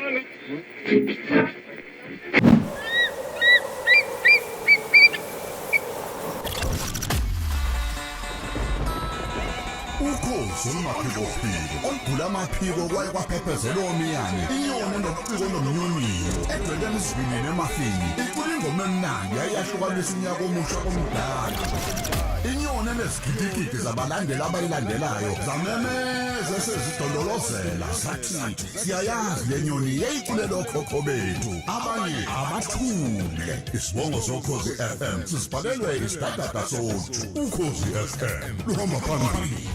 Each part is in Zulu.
Ukhozi olumaphiko olugula amaphiko kwaye kwaphephezela omiyane inyoni nobuciko nomnyunyo edweleni isivinini emafini icula ingoma emnandi yayahlukanisa unyaka omusha komdala inyoni enezigidigidi zabalandeli abayilandelayo zamemeza sezidololozela sathi siyayazi le nyoni yayiculela okhokho bethu abanye abathule isibongo sokhozi FM sisibhalelwe isidadada sothu ukhozi FM luhamba phambili.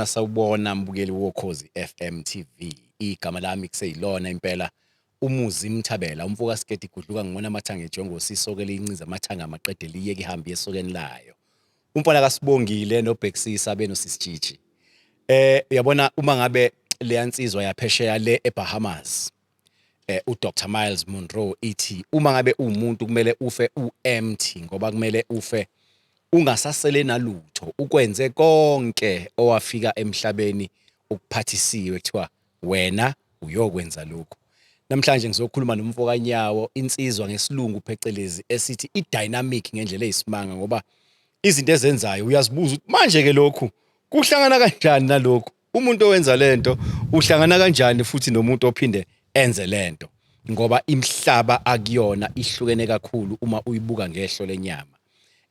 Sawubona mbukeli wokhozi FM TV. Igama lami kuseyilona impela Umuzi Mthabela. Umfoka sketi gudluka ngibona amathanga ejongo sisokele incinza amathanga amaqede liyeke ihambe yesokeni layo. Umfana kaSibongile noBhexisa benosisichichi. Uyabona uma ngabe le yansizwa yaphesheya le eBahamas. uDr Miles Monroe ithi uma ngabe umuntu kumele ufe uempty ngoba kumele ufe ungasasele nalutho ukwenze konke owafika emhlabeni ukuphathisiwe kuthiwa wena uyokwenza lokho. Namhlanje ngizokhuluma nomfoka Nyawo insizwa ngesilungu phecelezi esithi idynamic ngendlela eyisimanga ngoba izinto ezenzayo uyazibuza ukuthi manje ke lokhu kuhlangana kanjani nalokho umuntu owenza lento uhlangana kanjani futhi nomuntu ophinde enze lento ngoba imhlaba akuyona ihlukene kakhulu uma uyibuka ngehlo lenyama.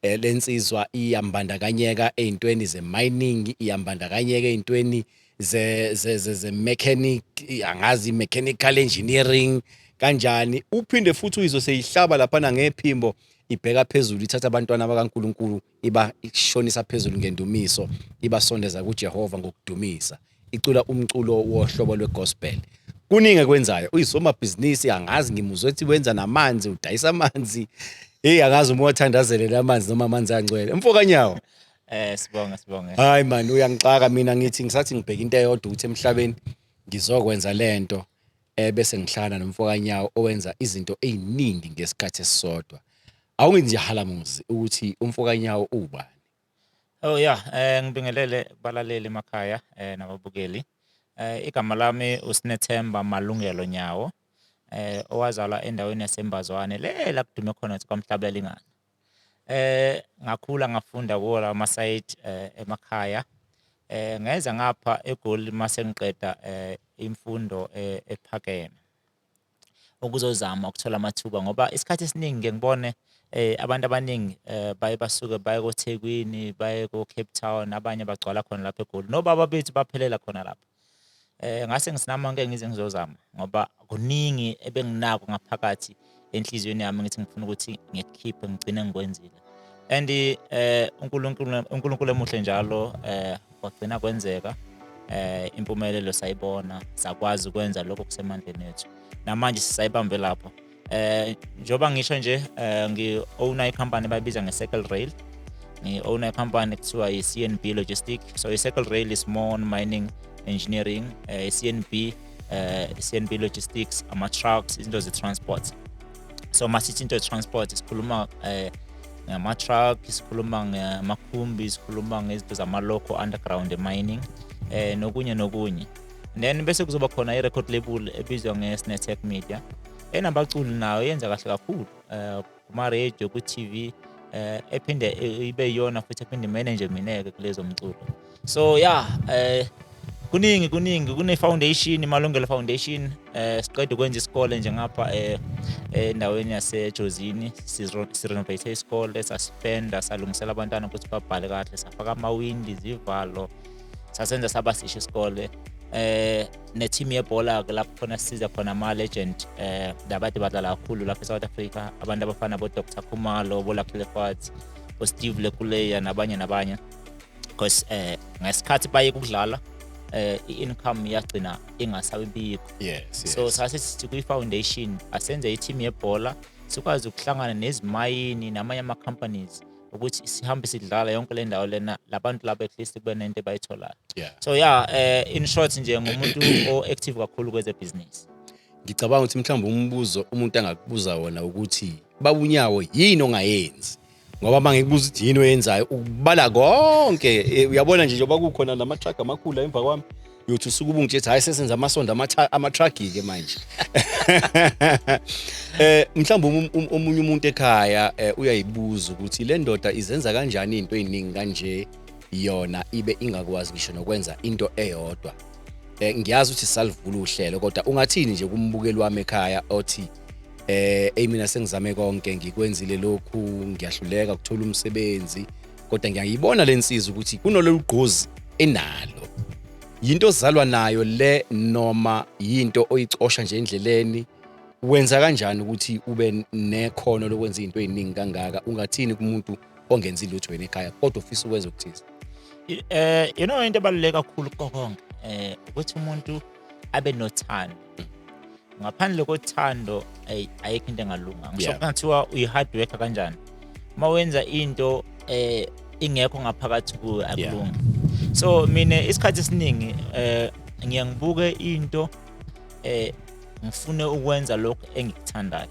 Lensizwa iyambandakanyeka ezintweni ze-mining, iyambandakanyeka ezintweni ze-mechanic, angazi mechanical engineering kanjani. Uphinde futhi uyizwe seyihlaba laphana ngephimbo ibheka phezulu ithatha abantwana bakaNkulunkulu iba ishonisa phezulu ngendumiso ibasondeza kuJehova ngokudumisa. Icula umculo wohlobo lwegospel. Kuningi ekwenzayo. Uyisomabhizinisi angazi ngimuzwe ethi wenza namanzi, udayisa amanzi. Angazi uma wathandazele amanzi noma amanzi angcwele. Mfoka Nyawo. Sibonga. Hayi man uyangixaka mina ngithi ngisathi ngibheka into eyodwa ukuthi emhlabeni ngizokwenza lento bese ngihlala nomfoka Nyawo owenza izinto eziningi ngesikhathi esisodwa. Awungenzi halamuzi ukuthi umfoka Nyawo ubani. Oh yeah, ngibingelele balaleli emakhaya nababukeli. Igama lami uSinethemba Malungelo Nyawo. Owazalwa endaweni yaseMbazwane la kudume khona kwaMhlabelingane. Ngakhula ngafunda kuwo la ama-site emakhaya. Ngeza ngapha eGoli mase ngiqeda imfundo ephakeme. Ukuzozama ukuthola amathuba ngoba isikhathi esiningi ngibone abantu abaningi baye basuke baye koThekwini, baye ko-Cape Town, abanye bagcwala khona lapha eGoli. Nobaba bethu baphelela khona lapha. Ngase ngisinama ngeke ngize ngizozama ngoba kuningi ebenginako ngaphakathi enhlizweni yami ngithi ngifuna ukuthi ngikhiphe ngigcine ngikwenzile. And uNkulunkulu emuhle njalo kwagcina kwenzeka impumelelo sayibona sakwazi ukwenza lokho kusemandleni ethu. Namanje sisayibambe lapho. Njoba ngisho nje ngi-own company bayibiza nge-Circle Rail. Ngi-own company kuthiwa yi-CNB Logistics. So i-Circle Rail is more on mining engineering, CNB Logistics, ama-trucks, izinto ze-transport. So masithi into ye-transport sikhuluma ngama-truck, sikhuluma ngamakhumbi, sikhuluma ngezinto zama-local underground mining, nokunye. Then bese kuzoba khona i-record label ebizwa nge-Snetech Media. Enabaculi nayo yenza kahle kakhulu kuma-radio, ku-TV, ephinde ibe yona futhi ephinde manage mineke kulezo mculo. So yeah, kuningi kune-foundation, Malungelo Foundation. Siqeda ukwenza isikole nje ngapha endaweni yaseJozini, sirenovate isikole, sasipenda, salungisela abantwana ukuthi babhale kahle, safaka amawindi, izivalo, sasenza sabasisha isikole. Ne-team yebhola lapho khona sisiza khona ama-legend labade badlala kakhulu lapha eSouth Africa, abantu abafana bo-Dr Khumalo, boLucky Fat, boSteve Lekuleya nabanye. Because ngesikhathi baye ukudlala i-income yagcina ingasabibikho. Yes. So sase sithi kwi-foundation asenze i-team yebhola sikwazi ukuhlangana nezimayini namanye ama-companies ukuthi sihambe sidlala yonke le ndawo lena labantu laba at least kube nento bayitholayo. Yeah. So in short nje ngumuntu o-active kakhulu kweze-business. Ngicabanga ukuthi mhlawumbe umbuzo umuntu angakubuza wona ukuthi babunyawo yini ongayenzi ngoba mangikubuza ukuthi yini oyenzayo ukubala konke uyabona nje njengoba kukhona nama-truck amakhulu emva kwami uyothi usuke ubungithi hayi sesenza amasondo ama-truck-ke manje. Mhlawumbe omunye umuntu ekhaya uyayibuza ukuthi le ndoda izenza kanjani into eziningi kanje yona ibe ingakwazi ngisho nokwenza into eyodwa. Ngiyazi ukuthi salivula uhlelo kodwa ungathini nje kumbukeli wami ekhaya othi mina sengizame konke ngikwenzile lokhu ngiyahluleka ukuthola umsebenzi kodwa ngiyayibona lensiza ukuthi kunololu gqozi enalo. Yinto ozalwa nayo le noma yinto oyicosha nje endleleni wenza kanjani ukuthi ube nekhono lokwenza izinto eziningi kangaka ungathini kumuntu ongenzi lutho wena ekhaya kodwa ufisa ukwenza ukuthize? Into ebaluleke kakhulu konke ukuthi umuntu abe nothando. Ngaphandle kothando ayikho into engalunga. Ngisho kuthiwa uyi-hard worker kanjani mawenza into ingekho ngaphakathi kuwe akulungi. So mina isikhathi esiningi ngiyangibuke into ngifune ukwenza lokho engikuthandayo.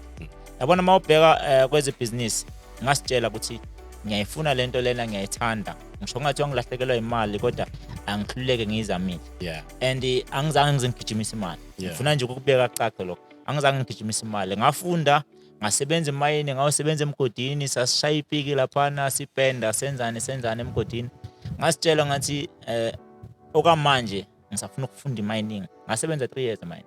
Yabona mawubheka kweze business ngasitshela ukuthi ngiyayifuna lento lena ngiyayithanda. Ngisho ngathi ngilahlekelwa imali kodwa angihluleke ngizamile. And angizange ngigijimise imali. Ngifuna nje ukubeka caca lokho. Angizange ngigijimise imali. Ngafunda, ngasebenza emayini, ngasebenza emgodini, sasishaya ipiki laphana, sipenda, senzane emgodini. Ngasitshela ngathi okamanje ngisafuna ukufunda mining. Ngasebenza 3 years mining.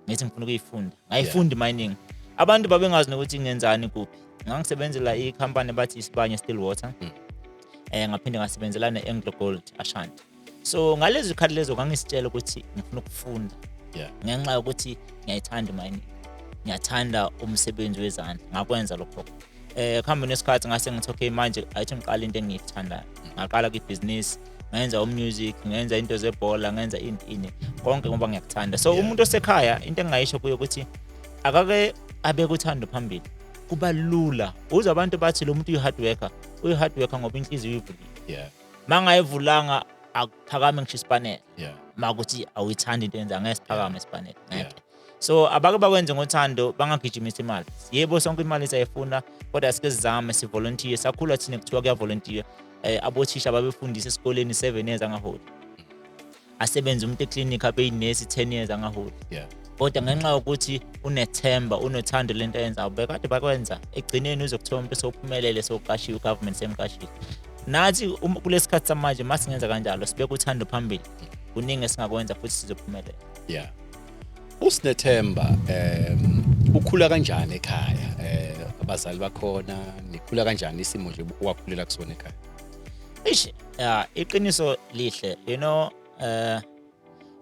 Ngithi ngifuna ukuyifunda. Ngayifunda mining. Abantu babengazi ukuthi ngenzani kuphi. Ngangisebenzela i-company bathi Isibanye Stillwater. Ngaphinde ngasebenzela ne-Anglo Gold Ashanti. So ngalezi zikhathi lezo ngangisitshela ukuthi ngifuna ukufunda. Ngenxa yokuthi ngiyayithanda mining. Ngiyathanda umsebenzi wezandla. Ngakwenza lokho. Kuhambe nesikhathi ngase ngithi okay manje ayithi ngiqala into engiyithandayo. Ngaqala kwi-business, ngenza music, ngenza into zebhola, ngenza ini konke ngoba ngiyakuthanda. So umuntu osekhaya into engayisho kuyo ukuthi akake abeke uthando phambili. Kuba lula. Uze abantu bathi lo muntu uyi-hard worker ngoba inhliziyo uyivulile. Mangayivulanga akuphakame ngisho isipanela. Makuthi awuyithanda into enza ngeke siphakame isipanela. So abake bakwenze ngothando bangagijimisa imali. Yebo sonke imali sayifuna kodwa sike sizame sivolunteer sakhula thina kuthiwa kuya volunteer. Abothisha babefundisa esikoleni 7 years angaholi. Asebenza umuntu eclinic abe yinesi 10 years angaholi. Kodwa ngenxa yokuthi unethemba unothando lento yenza bekade bakwenza egcineni uzokuthola umuntu sophumelele soqashiwe government semqashile. Nathi kulesikhathi samanje masingenza kanjalo sibeka uthando phambili. Kuningi esingakwenza futhi sizophumelela. Usinethemba ukhula kanjani ekhaya? Abazali bakhona nikhula kanjani isimo nje wakhulela kusona ekhaya? Iqiniso lihle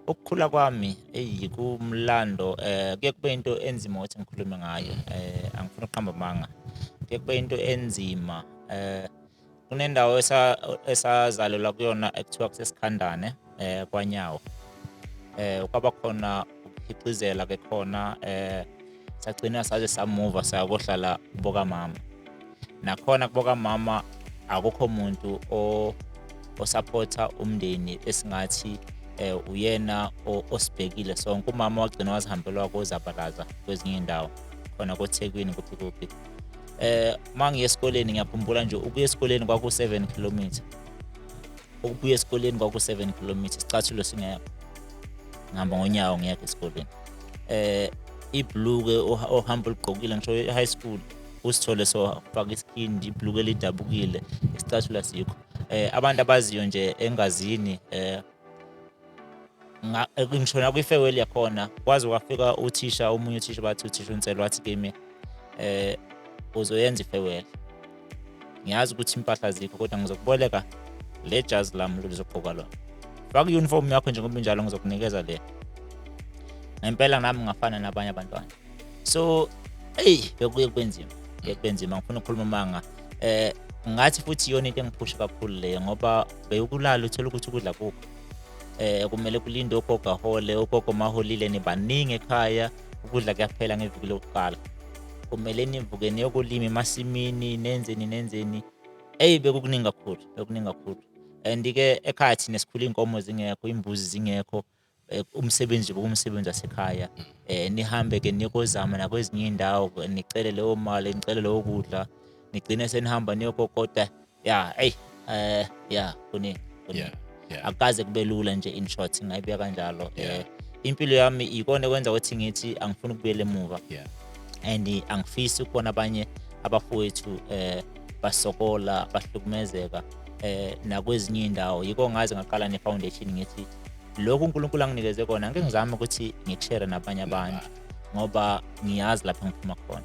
ukukhula kwami kumlando kuye kube into enzima ukuthi ngikhulume ngayo. Angifuni ukuqamba amanga. Kuye kube into enzima. Kunendawo esazalelwa kuyona ekuthiwa kusesikhandane kwaNyawo. Kwaba khona ukuhicizela ke khona sagcina saze samuva sayohlala kuboka mama. Nakhona kuboka mama akukho umuntu osupporta umndeni esingathi uyena osibhekile sonke. Umama wagcina wazihambelwa kozabalaza kwezinye indawo khona koThekwini kuphi. Mangiye esikoleni ngiyakhumbula nje ukuya esikoleni kwaku 7 km. Ukubuya esikoleni kwaku 7 km. Sicathulo singekho. Ngihamba ngonyawo ngiya esikoleni. Ibhluke ohamba ligqokile ngisho e-high school usithole so faka iskindi ibhluke lidabukile isicathulo sikho. Abantu abaziyo nje engazini ngishona kwi-farewell yakhona kwazi wafika omunye uthisha bathi uthisha uNtselo wathi kimi uzoyenza i-farewell. Ngiyazi ukuthi impahla zikho kodwa ngizokuboleka le jazi lami lozogqoka lona. Faka i-uniform yakho nje ngoba njalo ngizokunikeza le. Ngempela nami ngafana nabanye abantwana. So bekuye kubenzima ngifuna ukukhuluma manga. Ngathi futhi yona into engiphusha kakhulu le ngoba beyokulala uthola ukuthi ukudla kukho. kumele kulinde ugogo ahole, ugogo maholile nibaningi ekhaya, ukudla kuyaphela ngeviki lokuqala. Kumele nivuke niyokulima emasimini, nenzeni. Bekukuningi kakhulu. And-ke ekhaya thina sikhula iy'nkomo zingekho, imbuzi zingekho, umsebenzi bokumsebenzi wasekhaya. Nihambe-ke niyokozama nakwezinye iy'ndawo, nicele leyo mali, nicele leyo kudla, nigcine senihamba niyokokota. Kuningi. Akukaze kube lula nje, in short ngayibeka kanjalo. Impilo yami ikona kwenza ukuthi ngithi angifuni ukubuyela emuva. And angifisi ukubona abanye abafowethu basokola, bahlukumezeka nakwezinye indawo. Yiko ngaze ngaqala ne-foundation ngithi lokhu uNkulunkulu anginikeze kona ngeke ngizame ukuthi ngikushare nabanye abantu, ngoba ngiyazi lapho ngiphuma khona.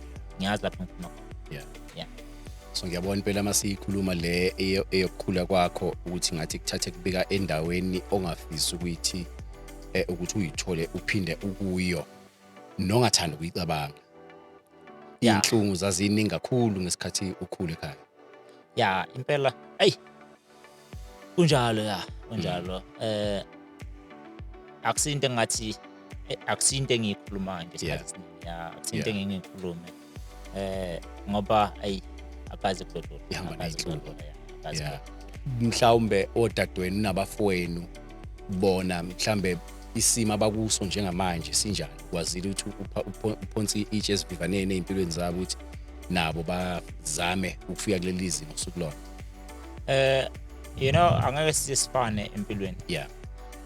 So ngiyabona impela masiyikhuluma le eyokukhula kwakho ukuthi ngathi kuthathe kubika endaweni ongafisi ukuthi uyithole uphinde ukuyo nongathanda ukuyicabanga. Inhlungu zaziningi kakhulu ngesikhathi ukhula ekhaya. Impela kunjalo. Akusinto engathi akusinto engiyikhulumayo ngesikhathi esiningi. Akusinto engiyikhulume ngoba akaze kudlula. Ihamba ney'nhlungu. Mhlawumbe odadweni nabafowenu bona mhlambe isimo abakuso njengamanje sinjani? Kwazile ukuthi uphonsi itshe esivivaneni ey'mpilweni zabo ukuthi nabo bazame ukufika kuleli zimo sukulona. Angeke sifane empilweni.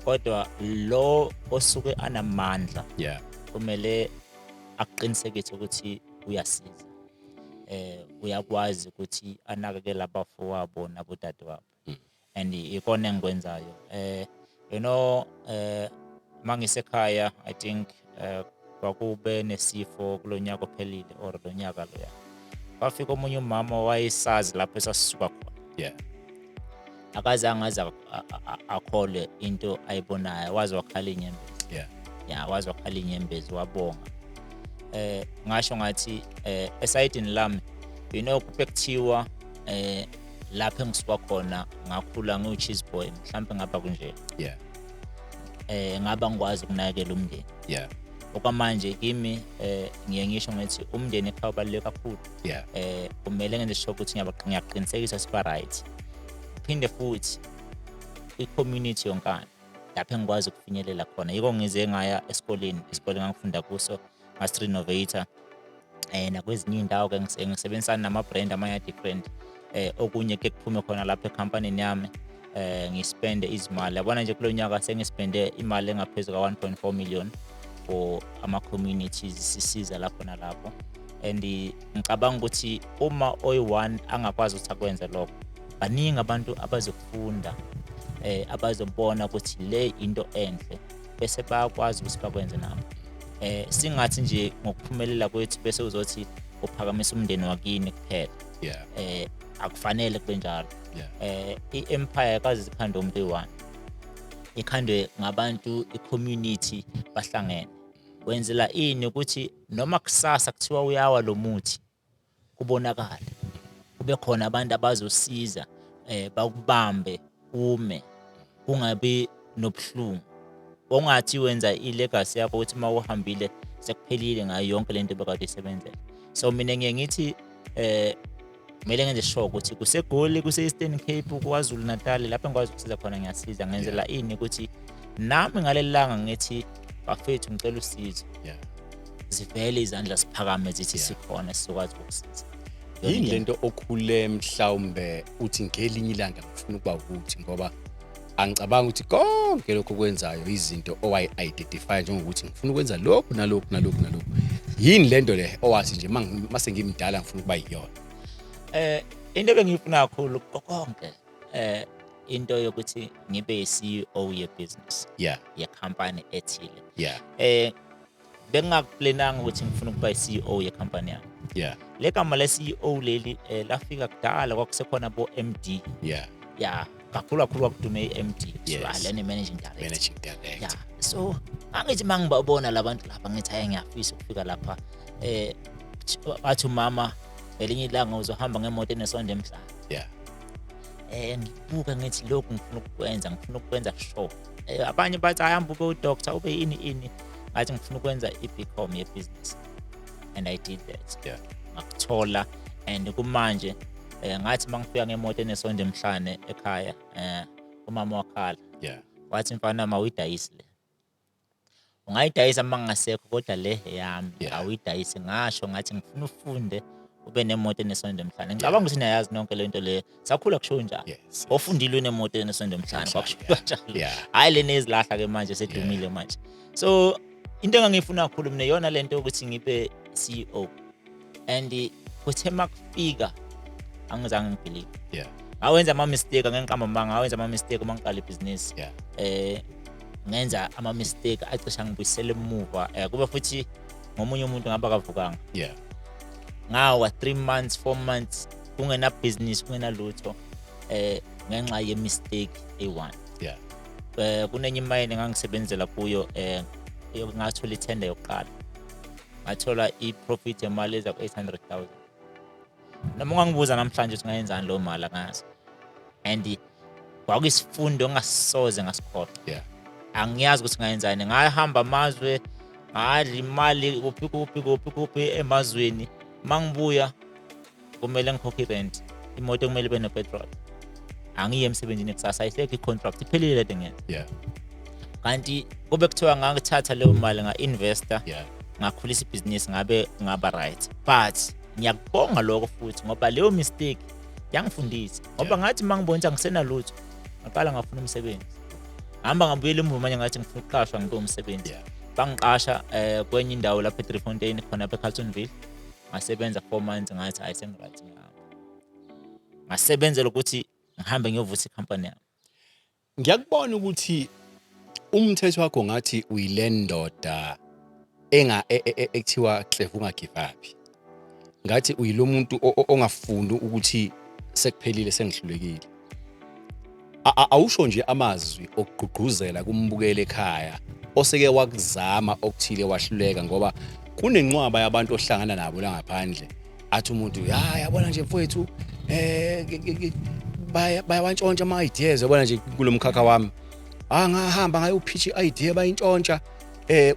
Kodwa lo osuke anamandla kumele aqinisekise ukuthi uyasiza. Uyakwazi ukuthi anakekele abafowabo nabodadewabo. And ikona engikwenzayo. Mangisekhaya, I think kwakube nesifo kulonyaka ophelile or lonyaka loya. Kwafika omunye umama wayesazi lapho esasuka khona. Akaze angaze akholwe into ayibonayo, waze wakhala inyembezi. Waze wakhala inyembezi wabonga. Ngasho ngathi esayidini lami bekuthiwa lapho engisuka khona ngakhula ngiwu-cheese boy, mhlawumbe ngapha kunje. Ngaba ngikwazi ukunakekela umndeni. Okwamanje kimi ngiye ngisho ngithi umndeni ekhaya ubaluleke kakhulu. Kumele ngenze sure ukuthi ngiyaqinisekisa siba right. Phinde futhi i-community yonkana lapho engikwazi ukufinyelela khona. Yiko ngize ngaya esikoleni ngangifunda kuso nga-street innovator. Nakwezinye iy'ndawo-ke ngisebenzisana nama-brand amanye different. Okunye ke kuphume khona lapho ekhampanini yami. Ngispende izimali. Yabona nje kulo nyaka sengispende imali engaphezulu ka-1.4 million for ama-communities sisiza lapho nalapho. And ngicabanga ukuthi uma oyi-one angakwazi ukuthi akwenze lokho, baningi abantu abazofunda, abazobona ukuthi le into enhle bese bayakwazi ukuthi bakwenze nabo. Singathi nje ngokuphumelela kwethu bese uzothi uphakamisa umndeni wakini kuphela. Akufanele kube njalo. I-empire kaze zikhande umuntu oyi-one, ikhandwe ngabantu, i-community bahlangene. Wenzela ini ukuthi noma kusasa kuthiwa uyawa lo muthi kubonakala, kube khona abantu abazosiza, bakubambe ume, kungabi nobuhlungu. Ongathi wenza i-legacy yakho ukuthi uma uhambile sekuphelile ngayo yonke lento bekade isebenzela. So mina ngiye ngithi kumele ngenze sure ukuthi kuseGoli, kuse-Eastern Cape, KwaZulu Natal, lapho engikwazi ukusiza khona ngiyasiza. Ngenzela ini ukuthi nami ngaleli langa ngithi bafethu ngicela usizo, zivele izandla siphakame zithi sikhona sizokwazi ukusiza. Yini lento okhule mhlawumbe uthi ngelinye ilanga ngifuna ukuba ukuthi, ngoba angicabanga ukuthi konke lokho kwenzayo izinto owayi-identify njengokuthi ngifuna ukwenza lokhu nalokhu. Yini lento le owathi nje mase ngimdala ngifuna ukuba yiyona? Into ebengiyifuna kakhulu konke into yokuthi ngibe i-CEO ye-business ye-company ethile. Bengingakuplananga ukuthi ngifuna ukuba i-CEO ye-company yami. Le gama le-CEO leli lafika kudala, kwakusekhona bo-MD. Kakhulu kwakudume i-MD, lena managing director. So angithi mangibabona labantu lapha ngithi hayi ngiyafisa ukufika lapha. Bathi umama elinye ilanga uzohamba ngemoto enesonde emhlanje. Ngibuka ngithi lokhu ngifuna ukukwenza sure abanye bathi ahamba ube udoctor ube ini ngathi ngifuna ukwenza i-BCom ye-business, and I did that. Yeah. Ngakuthola, and kumanje ngathi mangifika ngemoto enesonto emhlane ekhaya, umama wakhala Yeah. wathi mfana mawuyidayisi le, ungayidayisa mangasekho kodwa le yami Yeah. awuyidayisi. Ngasho ngathi ngifuna ufunde ube nemoto enesonto emhlane. Ngicabanga ukuthi nayazi nonke lento le, sakhula kusho njalo. Yes. Ofundile unemoto enesonto emhlane kwakusho kanjalo. Yeah. Hayi lena ezilahla ke manje sedumile manje. So into engangifuna kakhulu mina yona lento ukuthi ngibe CEO, and kuthe makufika angizange ngibelieve. Yeah. Ngawenza ama mistake, ngenqamba manga ngawenza ama mistake uma ngiqala ibhizinisi. Yeah. Ngenza ama mistake acisha ngibuyisele emuva, kuba futhi ngomunye umuntu ngaba kavukanga. Yeah. Ngawa 3 months 4 months kungena business kungena lutho ngenxa ye mistake e1. Yeah. Kunenye imine ngangisebenzela kuyo, ngathola itender yokuqala, ngathola i-profit yemali eza ku 800,000. Noma ungangibuza namhlanje ukuthi ngayenzani lo mali ngazi, and kwakuyisifundo ngasisoze ngasikhola. Yeah. Angiyazi ukuthi ngayenzani, ngahamba amazwe, ngadla imali kuphi emazweni, mangibuya kumele ngikhokhe rent, imoto kumele ibe nepetrol, angiye emsebenzini kusasa, ayisekho i-contract iphelile le ngenza. Yeah. Kanti kube kuthiwa ngakuthatha leyo mali nga-investor, Yeah. ngakhulisa ibhizinisi ngaba right, but ngiyakubonga lokho futhi ngoba leyo mistake yangifundisa, ngoba ngathi mangibona ukuthi angisena lutho ngaqala ngafuna umsebenzi, ngihamba ngabuyela emuva manje ngathi ngifuna ukuqashwa ngibe umsebenzi. Yeah. Bangiqasha kwenye indawo lapha eDriefontein khona lapha eCarltonville, ngasebenza 4 months, ngathi ayisengiright ngihamba, ngasebenzela ukuthi ngihambe ngiyovusa icompany yami. Ngiyakubona ukuthi umthetho wakho ngathi uyilendoda ekuthiwa Clef ungagive up. Ngathi uyilo muntu ongafuni ukuthi sekuphelile sengihlulekile. Awusho nje amazwi okugqugquzela kumbukele ekhaya oseke wakuzama okuthile wahluleka, ngoba kunenqwaba yabantu ohlangana nabo la ngaphandle athi umuntu yabona nje mfowethu bayawantshontsha ama ideas, yabona nje kulomkhakha wami ngahamba ngayopitch idea bayintshontsha,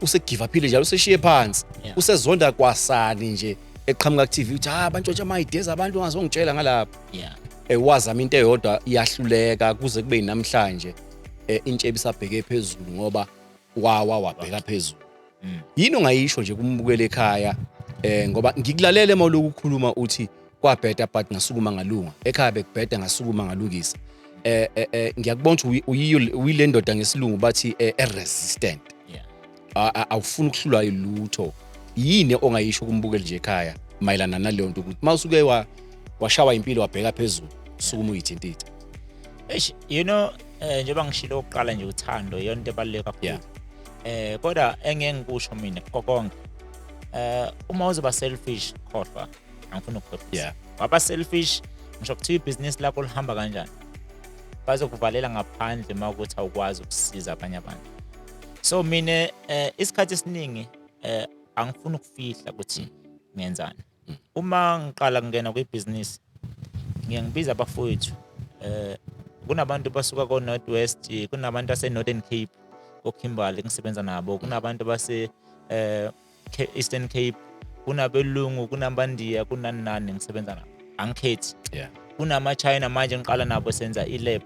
usegive uphile njalo useshiye phansi. Yeah. Usezonda kwasani nje eqhamuka ku TV uthi bantshontsha ama ideas abantu ongazongitshela ngalapha. Yeah. Wazama into eyodwa iyahluleka kuze kube namhlanje intshebe isabheke phezulu ngoba wabheka phezulu. Yini ongayisho nje kumbukele ekhaya, ngoba ngikulalele uma lokhu ukhuluma uthi kwabheda but ngasukuma ngalunga, ekhaya bekubheda ngasukuma ngalukisa. Ngiyakubona ukuthi uyile ndoda ngesilungu bathi resistant. Yeah. Awufuni ukuhlulwa yilutho. Yini ongayisho kumbukele nje ekhaya mayelana naleyo nto ukuthi mawusuke washawa impilo wabheka phezulu sukuma uyithintitha? You know, njengoba ngishilo ukuqala nje uthando yona into ebaluleke kakhulu. Yeah. Kodwa engeke ngikusho mina konke, uma uzoba selfish khohlwa, angifuni ukukhohlisa. Yeah. Waba selfish ngisho kuthiwa ibhizinisi lakho lihamba kanjani, bazokuvalela ngaphandle mawukuthi awukwazi ukusiza abanye abantu. So mina isikhathi esiningi angifuni ukufihla ukuthi ngiyenzani. Uma ngiqala ngena kwibhizinisi ngiyangibiza abafowethu, kunabantu basuka ko Northwest, kunabantu base Northern Cape, koKimberley ngisebenza nabo, kunabantu base Eastern Cape, kunabelungu, kunabandiya, kunanani ngisebenza nabo, angikhethi. Yeah. Kunama China manje ngiqala nabo senza ilab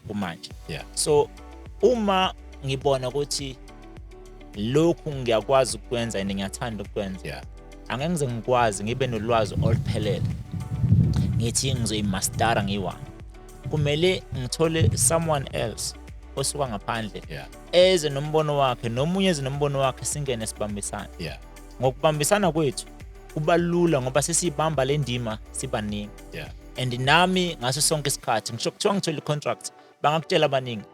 kumanje. Yeah. So uma ngibona ukuthi lokhu ngiyakwazi ukwenza and ngiyathanda ukwenza, Yeah. angeke ngize ngikwazi ngibe nolwazi oluphelele ngithi ngizoyimastera ngiwa, kumele ngithole someone else osuka ngaphandle. Yeah. Eze nombono wakhe nomunye eze nombono wakhe, singene sibambisana. Yeah. Ngokubambisana kwethu kubalula ngoba sesibamba le ndima sibaningi. Yeah. And nami ngaso sonke isikhathi ngisho kuthiwa ngithola icontract bangakutshela abaningi,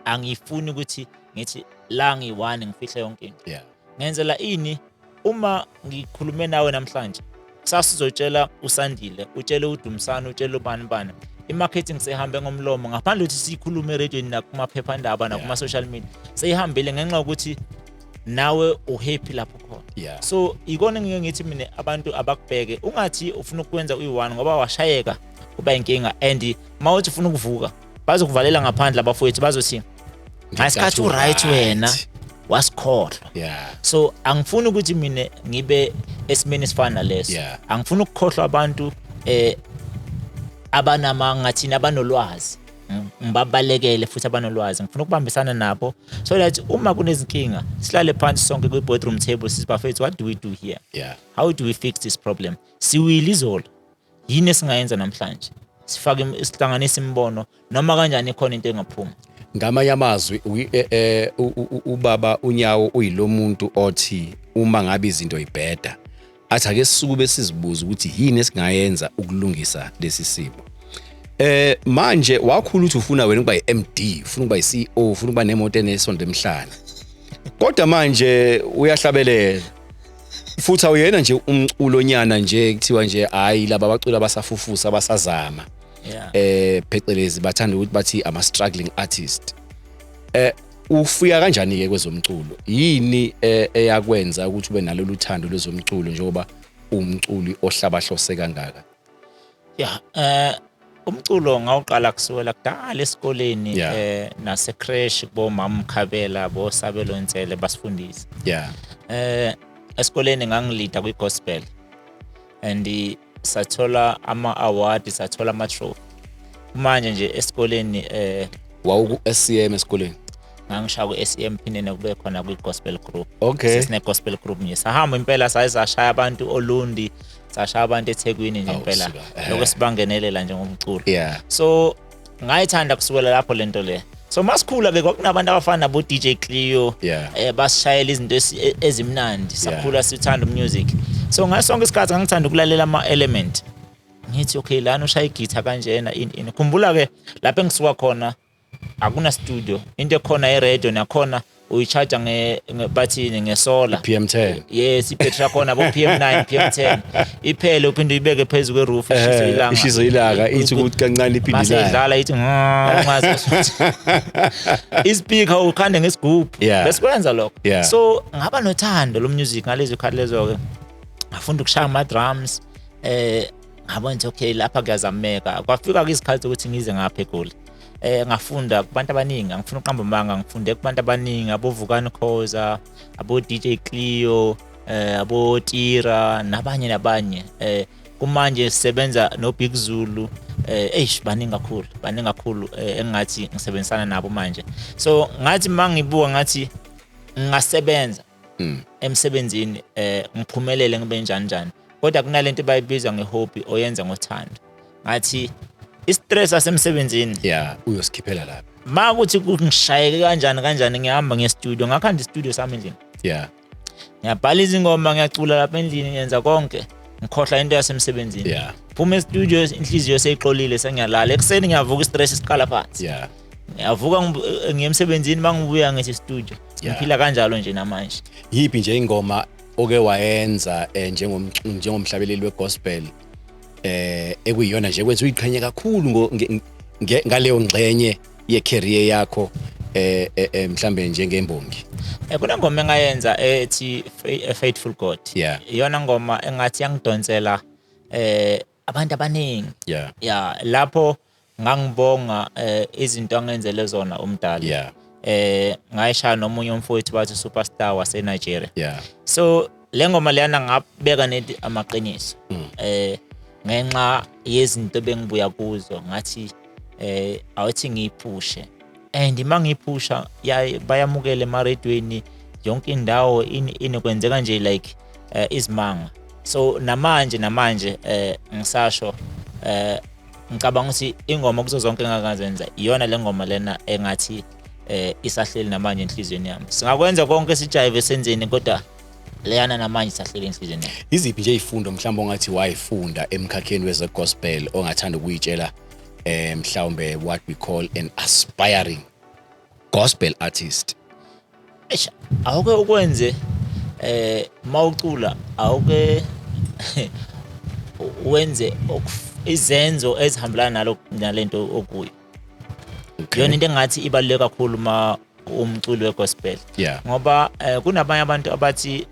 angifuni ukuthi ngithi la ngiyi1 ngifihle yonke into. Yeah. Ngenzela ini uma ngikhulume nawe namhlanje sasizotshela uSandile, utshele uDumsana, utshele ubani, i-marketing seyihambe ngomlomo ngaphandle ukuthi sikhulume eradioini nakumaphephandaba nakuma social media, seyihambile ngenxa ukuthi nawe uhappy lapho khona. Yeah. So ikona ngeke ngithi mina abantu abakubheke ungathi ufuna ukwenza uyi1 ngoba washayeka kuba inkinga, and mawuthi ufuna ukuvuka bazokuvalela ngaphandle abafowethu bazothi ngasikhathi right wena wasikhohlwa. Yeah. So angifuni ukuthi mina ngibe esimeni esifana leso. Yeah. Angifuni ukukhohlwa abantu abanama ngathina abanolwazi. Ngibabalekele futhi abanolwazi. Ngifuna ukubambisana nabo so that uma kunezinkinga sihlale phansi sonke kwi boardroom table sisibafethu, what do we do here? Yeah. How do we fix this problem? Siwilizola. Yini esingayenza namhlanje? Sifake isihlanganisa imbono noma kanjani khona into engaphuma. Ngamanye amazwi ubaba uNyawo uyilomuntu othi uma ngabe izinto ibheda athi ake sisuku besizibuza ukuthi yini esingayenza ukulungisa lesi simo. Manje wakhulu uthi ufuna wena ukuba iMD, ufuna ukuba iCEO, ufuna ukuba nemoto enesonto emhlanje. Kodwa manje uyahlabelela. Futhi awuyena nje umculo nyana nje kuthiwa nje hayi laba abacula abasafufusa abasazama. Yeah. Phecelezi bathanda ukuthi bathi ama struggling artist. Ufika kanjani ke kwezomculo? Yini eyakwenza ukuthi ube nalolu uthando lwezomculo njengoba umculi ohlabahlose kangaka? Yeah. Umculo ngawuqala kusukela kudala esikoleni nase crash kubo mama Mkhabela bo Sabelo Ntsele basifundisa. Yeah. Esikoleni ngangilida kwi gospel and sathola ama award, sathola ama trophy. Manje nje esikoleni wawu SCM esikoleni. Ngangishaya ku SCM phindene kube khona kwi gospel group. Okay. Sine gospel group nje. Sahamba impela sayashaya abantu oLundi, sashaya abantu eThekwini nje impela. Lokho sibangenelela nje ngomculo. Yeah. So ngayithanda kusukela lapho lento le. So masikhula ke kwakunabantu abafana nabo DJ Cleo, basishayela izinto ezimnandi. Sakhula sithanda music. So ngasonke isikhathi ngangithanda ukulalela ama element. Ngithi okay lana ushaya igitha kanjena ini. Khumbula ke lapho engisuka khona akuna studio. Into ekhona iradio nakhona uyicharge bathini ngesolar PM10. Yes, ipetra khona bo PM9 PM10 iphele uphinde uyibeke phezulu kwe roof ishizo ilanga ithi ukuthi kancane iphindile masidlala ithi ungazi ispeaker ukhande ngesigubhu besikwenza lokho. So ngaba nothando lo music ngalezo khathi lezo ke ngafunda ukushaya ama drums ngabona okay lapha kuyazameka. Kwafika isikhathi ukuthi ngize ngapha eGoli. Ngafunda kubantu abaningi, ngifuna uqamba amanga, ngifunde kubantu abaningi, abo Vukani Khoza, abo DJ Cleo, abo Tira nabanye. Kumanje sisebenza no Big Zulu, baningi kakhulu engathi ngisebenzisana nabo manje. So ngathi mangibuka ngathi ngasebenza emsebenzini ngiphumelele ngibe njani. Kodwa kunalento bayibiza ngehobby oyenza ngothando. Ngathi istress asemsebenzini uyosikhiphela lapha. Makuthi kungishayeke kanjani ngihamba ngestudio, ngakhanda istudio sami endlini. Ngiyabhala izingoma, ngiyacula lapha endlini, ngenza konke. Ngikhohlwa into yasemsebenzini. Phuma estudio inhliziyo seyixolile sengiyalala. Ekseni ngiyavuka istress isiqala phansi. Ngiyavuka ngiyemsebenzini mangibuya ngithi studio. Ngiphila kanjalo nje namanje. Yipi nje ingoma oke wayenza njengomhlabeleli wegospel ekuyiyona nje kwenza uyiqhenye kakhulu ngaleyo ngxenye ye-career yakho mhlambe njengembongi? Kunengoma engayenza ethi Faithful God. Iyona ngoma engathi yangidonsela abantu abaningi. Lapho ngangibonga izinto angenzele zona umdali. Ngayishaya nomunye umfowethu wathi superstar wase Nigeria. So le ngoma leyana ngabeka nethi amaqiniso. Ngenxa yezinto bengibuya kuzo ngathi awuthi ngiyiphushe and mangiyiphusha bayamukele emaredweni yonke indawo inokwenzeka nje like izimanga. So namanje ngisasho ngicabanga ukuthi ingoma kuzo zonke engakazenza iyona le ngoma lena engathi isahleli namanje enhlizweni yami. Singakwenza konke sijive senzeni kodwa leyana namanje sahlele enhlizweni yami. Iziphi nje izifundo mhlawumbe ongathi wayifunda emkhakheni weze gospel ongathanda ukuyitshela mhlawumbe what we call an aspiring gospel artist? Awuke ukwenze mawucula awuke wenze izenzo ezihambelana nalento okuyo. Yona into engathi ibaluleke kakhulu ma umculo wegospel. Ngoba kunabanye abantu abathi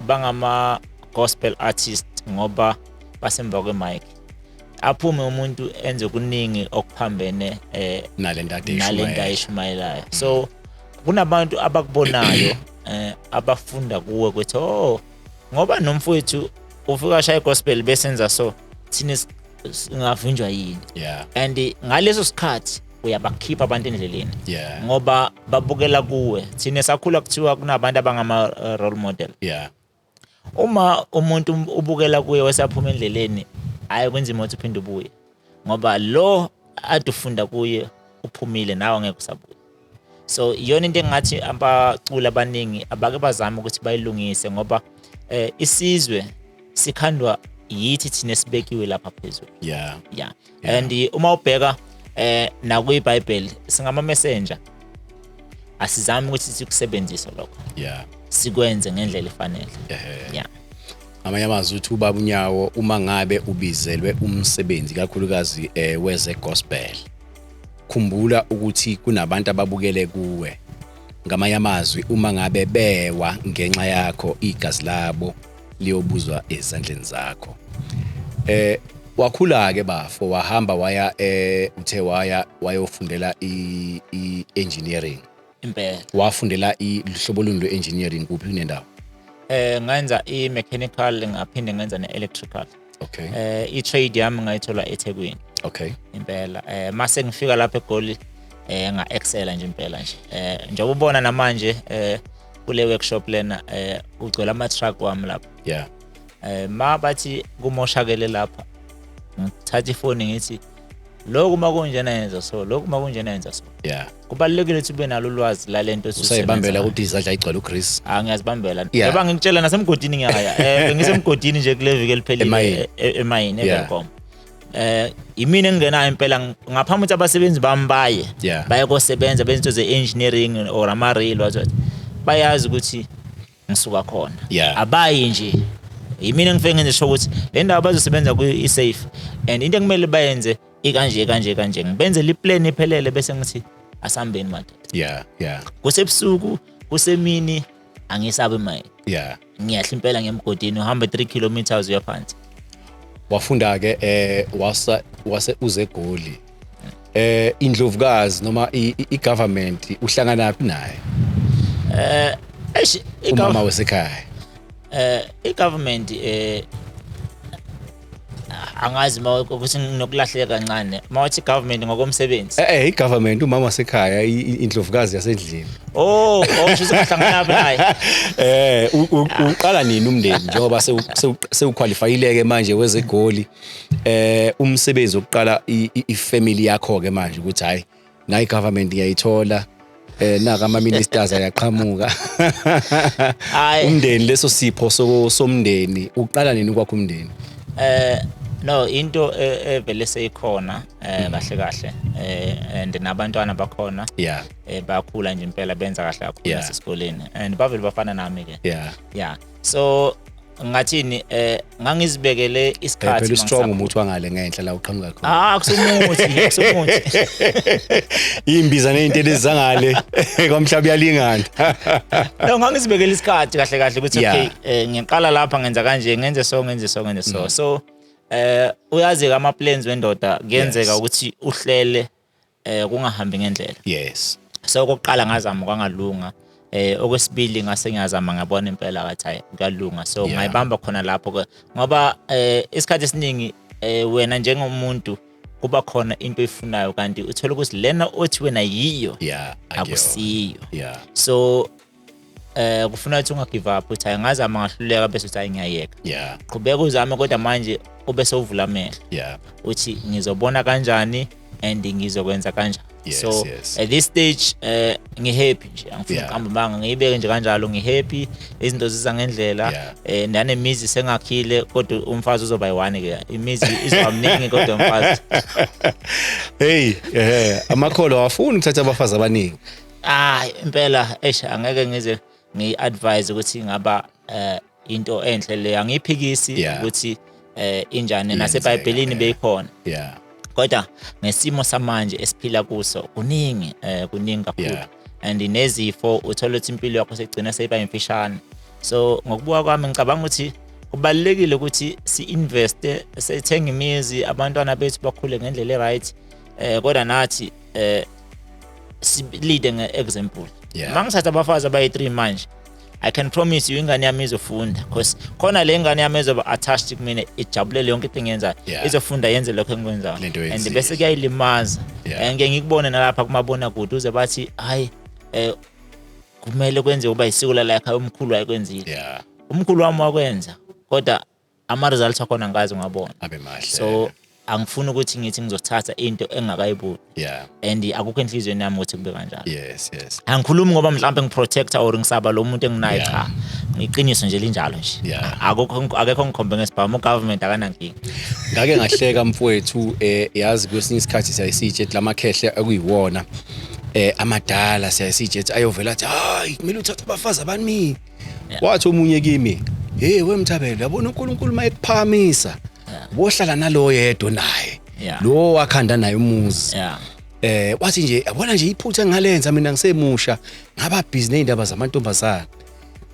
bangama gospel artist ngoba basemva kwemic. Aphume umuntu enze kuningi okuphambene nalento ayishumayelayo. So kunabantu abakubonayo abafunda kuwe ukuthi ngoba nomfowethu ufika shaya gospel besenza so thina singavinjwa yini. And ngaleso sikhathi uyabakhipha abantu endleleni ngoba babukela kuwe. Thina sakhula kuthiwa kunabantu abangama role model. Uma umuntu ubukela kuye wasaphuma endleleni ayi kwenzima ukuthi uphinde ubuye ngoba lo adufunda kuye uphumile nawe ngeke usabuye. So iyona into engathi abacula abaningi abake bazama ukuthi bayilungise ngoba isizwe sikhandwa yithi thina sibekiwe lapha phezulu. And uma ubheka na kwiBhayibheli singama messenger asizami ukuthi sikusebenzise lokho. Sikwenze ngendlela efanele. Amanye amazwi uthi ubaba uNyawo uma ngabe ubizelwe umsebenzi kakhulukazi weze gospel, khumbula ukuthi kunabantu ababukele kuwe. Ngamanye amazwi uma ngabe bewa ngenxa yakho igazi labo liyobuzwa ezandleni zakho. Wakhula ke bafo wahamba waya uthe wayofundela i-engineering. Impela Wafundela ihlobo luni lwe-engineering kuphi kunendawo? Ngenza i-mechanical ngaphinde ngenza ne-electrical. I-trade yami ngayithola eThekwini. Impela mase ngifika lapha eGoli nga-excel nje impela nje. Njengoba ubona namanje kule workshop lena ugcwele ama-truck wami lapha. Ma bathi kumoshakele lapha ngithatha ifoni ngithi lokhu makunjena yenza so, lokhu makunjena yenza so. Kubalulekile ukuthi ube nalo ulwazi la lento usayibambela ukuthi izadla igcwala uChris. Ngiyazibambela. Ngoba ngikutshela nasemgodini ngiyaya. Ngisemgodini nje kule viki eliphelile eMayini eBelkom. Imini engenayo impela ngaphambi ukuthi abasebenzi bami baye kosebenza benzo ze-engineering or ama-rail wathi bayazi ukuthi ngisuka khona. Abayi nje. Imini engifike ngenze sho ukuthi le ndawo bazosebenza ku-safe and into ekumele bayenze ikanje ngibenze li plan iphelele bese ngithi asambeni madoda. Kusebusuku kusemini angisabe eMayini. Ngiyahla impela ngemgodini uhamba 3 kilometers uyaphansi. Wafunda ke wase uzeGoli. Indlovukazi noma i-government uhlangana naye. Umama wasekhaya. I-government angazi ukuthi nginokulahleka kancane mawuthi government ngokomsebenzi. I-government umama wasekhaya indlovukazi yasendlini. Usuhlangana naye. Uqala nini umndeni njengoba sewuqualifyile manje wezeGoli umsebenzi oqala ifamily yakho ke manje ukuthi hayi na i-government ngiyayithola naka ama ministers ayaqhamuka. Umndeni leso sipho somndeni uqala nini kwakho umndeni? No into evele seyikhona kahle and nabantwana bakhona bakhula nje impela benza kahle kakhulu esikoleni and bavele bafana nami ke. So ngathini ngangizibekele isikhathi phela strong umuthi wangale ngenhla la uqhamuka khona. Kusumuthi. Imbiza nezinto lezangale kwamhlaba yalingana. No ngangizibekele isikhathi kahle ukuthi okay ngiqala lapha ngenza kanje ngenze so. So uyazi ama plans wendoda kuyenzeka ukuthi uhlele kungahambi ngendlela. So kokuqala ngazama kwangalunga. Okwesibili ngase ngiyazama ngabona impela ngathi hayi ngalunga so ngayibamba khona lapho ngoba isikhathi esiningi wena njengomuntu kuba khona into efunayo kanti uthola ukuthi lena othi wena yiyo akusiyo. So kufuna ukuthi ungagive up uthi ngazama ngahluleka bese uthi ngiyayeka. Qhubeka uzame kodwa manje ube sewuvula amehlo uthi ngizobona kanjani and ngizokwenza kanjani. So at this stage ngihappy nje angifuni ukuhamba manga ngiyibeke nje kanjalo ngihappy izinto ziza ngendlela nanemizi sengakhile kodwa umfazi uzoba yi1 ke imizi izoba mningi kodwa umfazi amakholo awafuni ukuthatha abafazi abaningi. Impela angeke ngize ngi-advise ukuthi ngaba into enhle le angiphikisi ukuthi injani naseBhayibhelini beyikhona. Kodwa ngesimo samanje esiphila kuso kuningi kakhulu and nezifo uthola ukuthi impilo yakho segcina seyiba imfishane. So ngokubuka kwami ngicabanga ukuthi kubalekile ukuthi si-investe sithenga imizi abantwana bethu bakhule ngendlela right kodwa nathi lead nge-example. Yeah. Mangisatha abafazi abayi-3 manje, I can promise you ingane yami izofunda because khona le ngane yami ezoba attached kumina ijabulele yonke into engiyenzayo. Yeah. Izofunda yenze lokho engikwenzayo. Lento And yenzile. bese kuyayilimaza. Yeah. Ngeke ngikubone nalapha kumabona kude uze bathi hayi kumele kwenze uba isiko la ekhaya umkhulu wayekwenzile. Yeah. Umkhulu wami wakwenza kodwa ama results akhona ngazi ngabona. Abe mahle. So angifuni ukuthi ngithi ngizothatha into engakayibuki. Yeah. And akukho enhlizweni yami ukuthi kube kanjalo. Yes. Angikhulumi ngoba mhlawumbe ngiprotector or ngisaba lo muntu enginaye Yeah. cha. Ngiqiniso nje linjalo nje. Yeah. Akekho ngikhombe ngesibhamu government akanankinga. Ngake ngahleka mfowethu yazi kwesinye isikhathi siyayisitshe lamakhehle akuyiwona amadala siyayisitshe ayovela athi hayi kumele uthathe abafazi abani wathi omunye kimi hey wemthabela yabona uNkulunkulu mayekuphakamisa bohlala nalo yedwa naye Yeah. lo wakhanda naye umuzi Yeah. wathi nje yabona nje iphutha engalenza mina ngisemusha ngaba busy nezindaba zamantombazana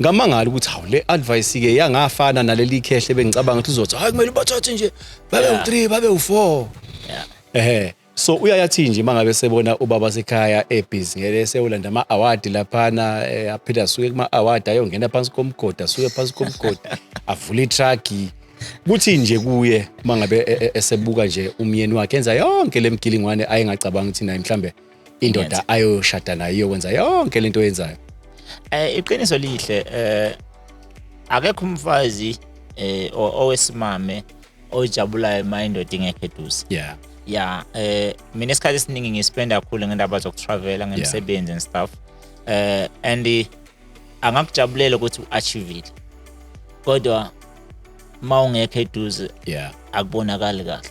ngamangala ukuthi hawu le advice ke yangafana naleli khehle bengicabanga ukuthi uzothi hayi kumele bathathe nje babe u3 babe u4 Yeah. so uyayathi nje mangabe sebona ubaba sekhaya ebusy ngeke sewulanda ama-award laphana aphila suke kuma-award ayongena phansi komgoda suke phansi komgoda avula itruck kuthi nje kuye mangabe esebuka nje umyeni wakhe enza yonke lemgilingwane ayengacabanga ukuthi naye mhlambe indoda ayoshada nayo iyokwenza yonke lento oyenzayo. Iqiniso lihle akekho umfazi owesimame ojabulayo mayindoda ingekho eduze. Yeah. Yeah, mina isikhathi esiningi ngispenda kakhulu ngendaba zokutravel ngemsebenzi and stuff. And angakujabulela ukuthi uachieve. Kodwa mawungekho eduze Yeah. akubonakali kahle.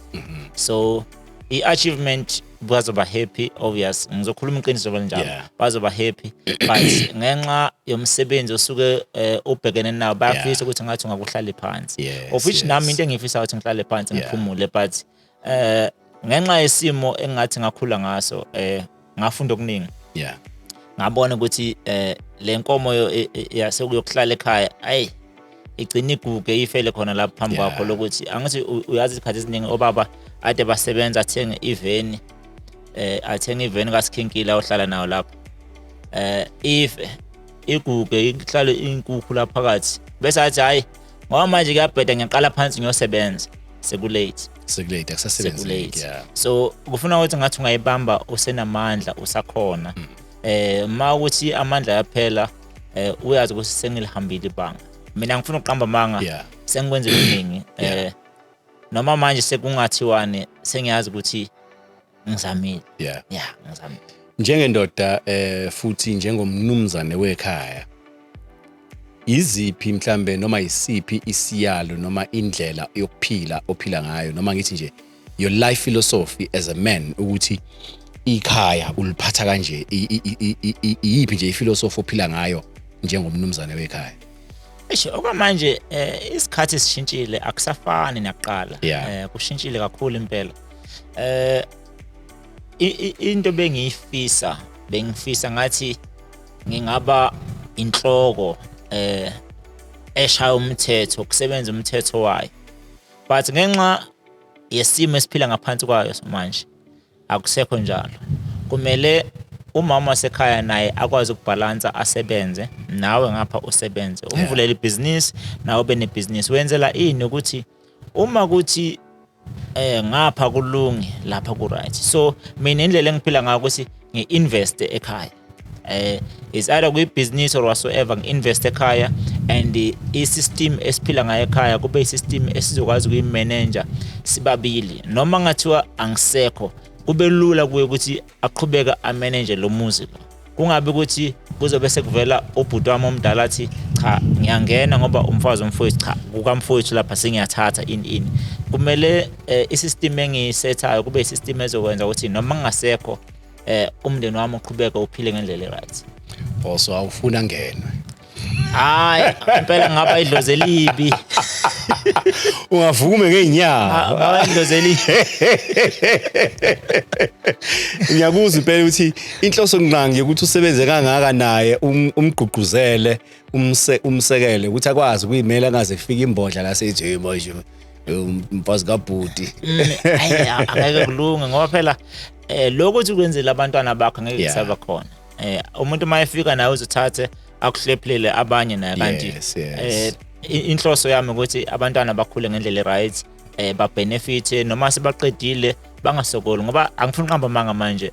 So i-achievement bazoba happy obvious ngizokhuluma iqiniso kanjalo Yeah. bazoba happy but ngenxa yomsebenzi osuke ubhekene nawo bayafisa ukuthi ngathi ungakuhlala phansi. Yes, Of which yes. nami into engifisa ukuthi ngihlale phansi Yeah. ngiphumule but ngenxa yesimo engathi ngakhula ngaso ngafunda okuningi. Yeah. Ngabona ukuthi le nkomo yasekuyokuhlala ekhaya ayi igcina iguge ifele khona lapha phambi Yeah. kwakho lokuthi angithi uyazi isikhathi esiningi obaba ade basebenza athenga iveni kaSkhinkila ohlala nawo lapha ife iguge ihlale inkukhu lapha phakathi bese athi hayi ngoba manje kuyabheda ngiyaqala phansi ngiyosebenza sekulate Sekulate akusasebenzeki. Yeah. so kufuna ukuthi ngathi ungayibamba usenamandla usakhona ma ukuthi amandla yaphela uyazi ukuthi sengilihambile ibanga mina ngifuna ukuqamba manga Yeah. sengikwenze okuningi noma manje sekungathiwane sengiyazi ukuthi ngizamile. Yeah. Ngizamile Njengendoda futhi njengomnumzane wekhaya iziphi mhlambe noma isiphi isiyalo noma indlela yokuphila ophila ngayo noma ngithi nje your life philosophy as a man ukuthi ikhaya uliphatha kanje iyiphi nje iphilosophy ophila ngayo njengomnumzane wekhaya? okwamanje isikhathi sishintshile akusafani nakuqala. Yeah. Kushintshile kakhulu impela. Into bengifisa ngathi ngingaba inhloko eshaya umthetho kusebenza umthetho wayo but ngenxa yesimo esiphila ngaphansi kwayo manje akusekho njalo. Kumele umama wasekhaya naye akwazi ukubalansa asebenze nawe ngapha usebenze umvulela ibhizinisi nawe ube nebhizinisi wenzela ini ukuthi uma kuthi ngapha kulungi lapha ku right. So mina indlela engiphila ngayo ukuthi ngiinvest ekhaya is either kwi business or whatsoever ngiinvest ekhaya and i-system esiphila ngayo ekhaya kube i-system esizokwazi ukuyi-manager sibabili noma ngathiwa angisekho kube lula kuye ukuthi aqhubeka amanage lo muzi lo kungabe ukuthi kuzobe sekuvela ubhuti wami omdala athi cha ngiyangena ngoba umfazi omfowethu cha kukamfowethu lapha sengiyathatha in kumele i-system engiyisethayo kube i-system ezokwenza ukuthi noma ngingasekho umndeni wami uqhubeka uphile ngendlela right. Also awufuna ngenwe hayi impela ngaba idlozi elibi ungavume ngeenyawo ngaba idlozi elibi ngiyakuzwa impela ukuthi inhloso nqangi ukuthi usebenze kangaka naye umgqugquzele umsekele ukuthi akwazi ukuyimela angaze kufika imbodla la sethi hey manje umfazi kaBhuti Angeke kulunge ngoba phela lokho uthi kwenzela abantwana bakho ngeke kusaba khona. Umuntu mayefika nawe uzothathe akuhlephulele abanye naye kanti inhloso yami ukuthi abantwana bakhule ngendlela right, ba benefit noma sebaqedile bangasokoli ngoba angifuni uqamba manga manje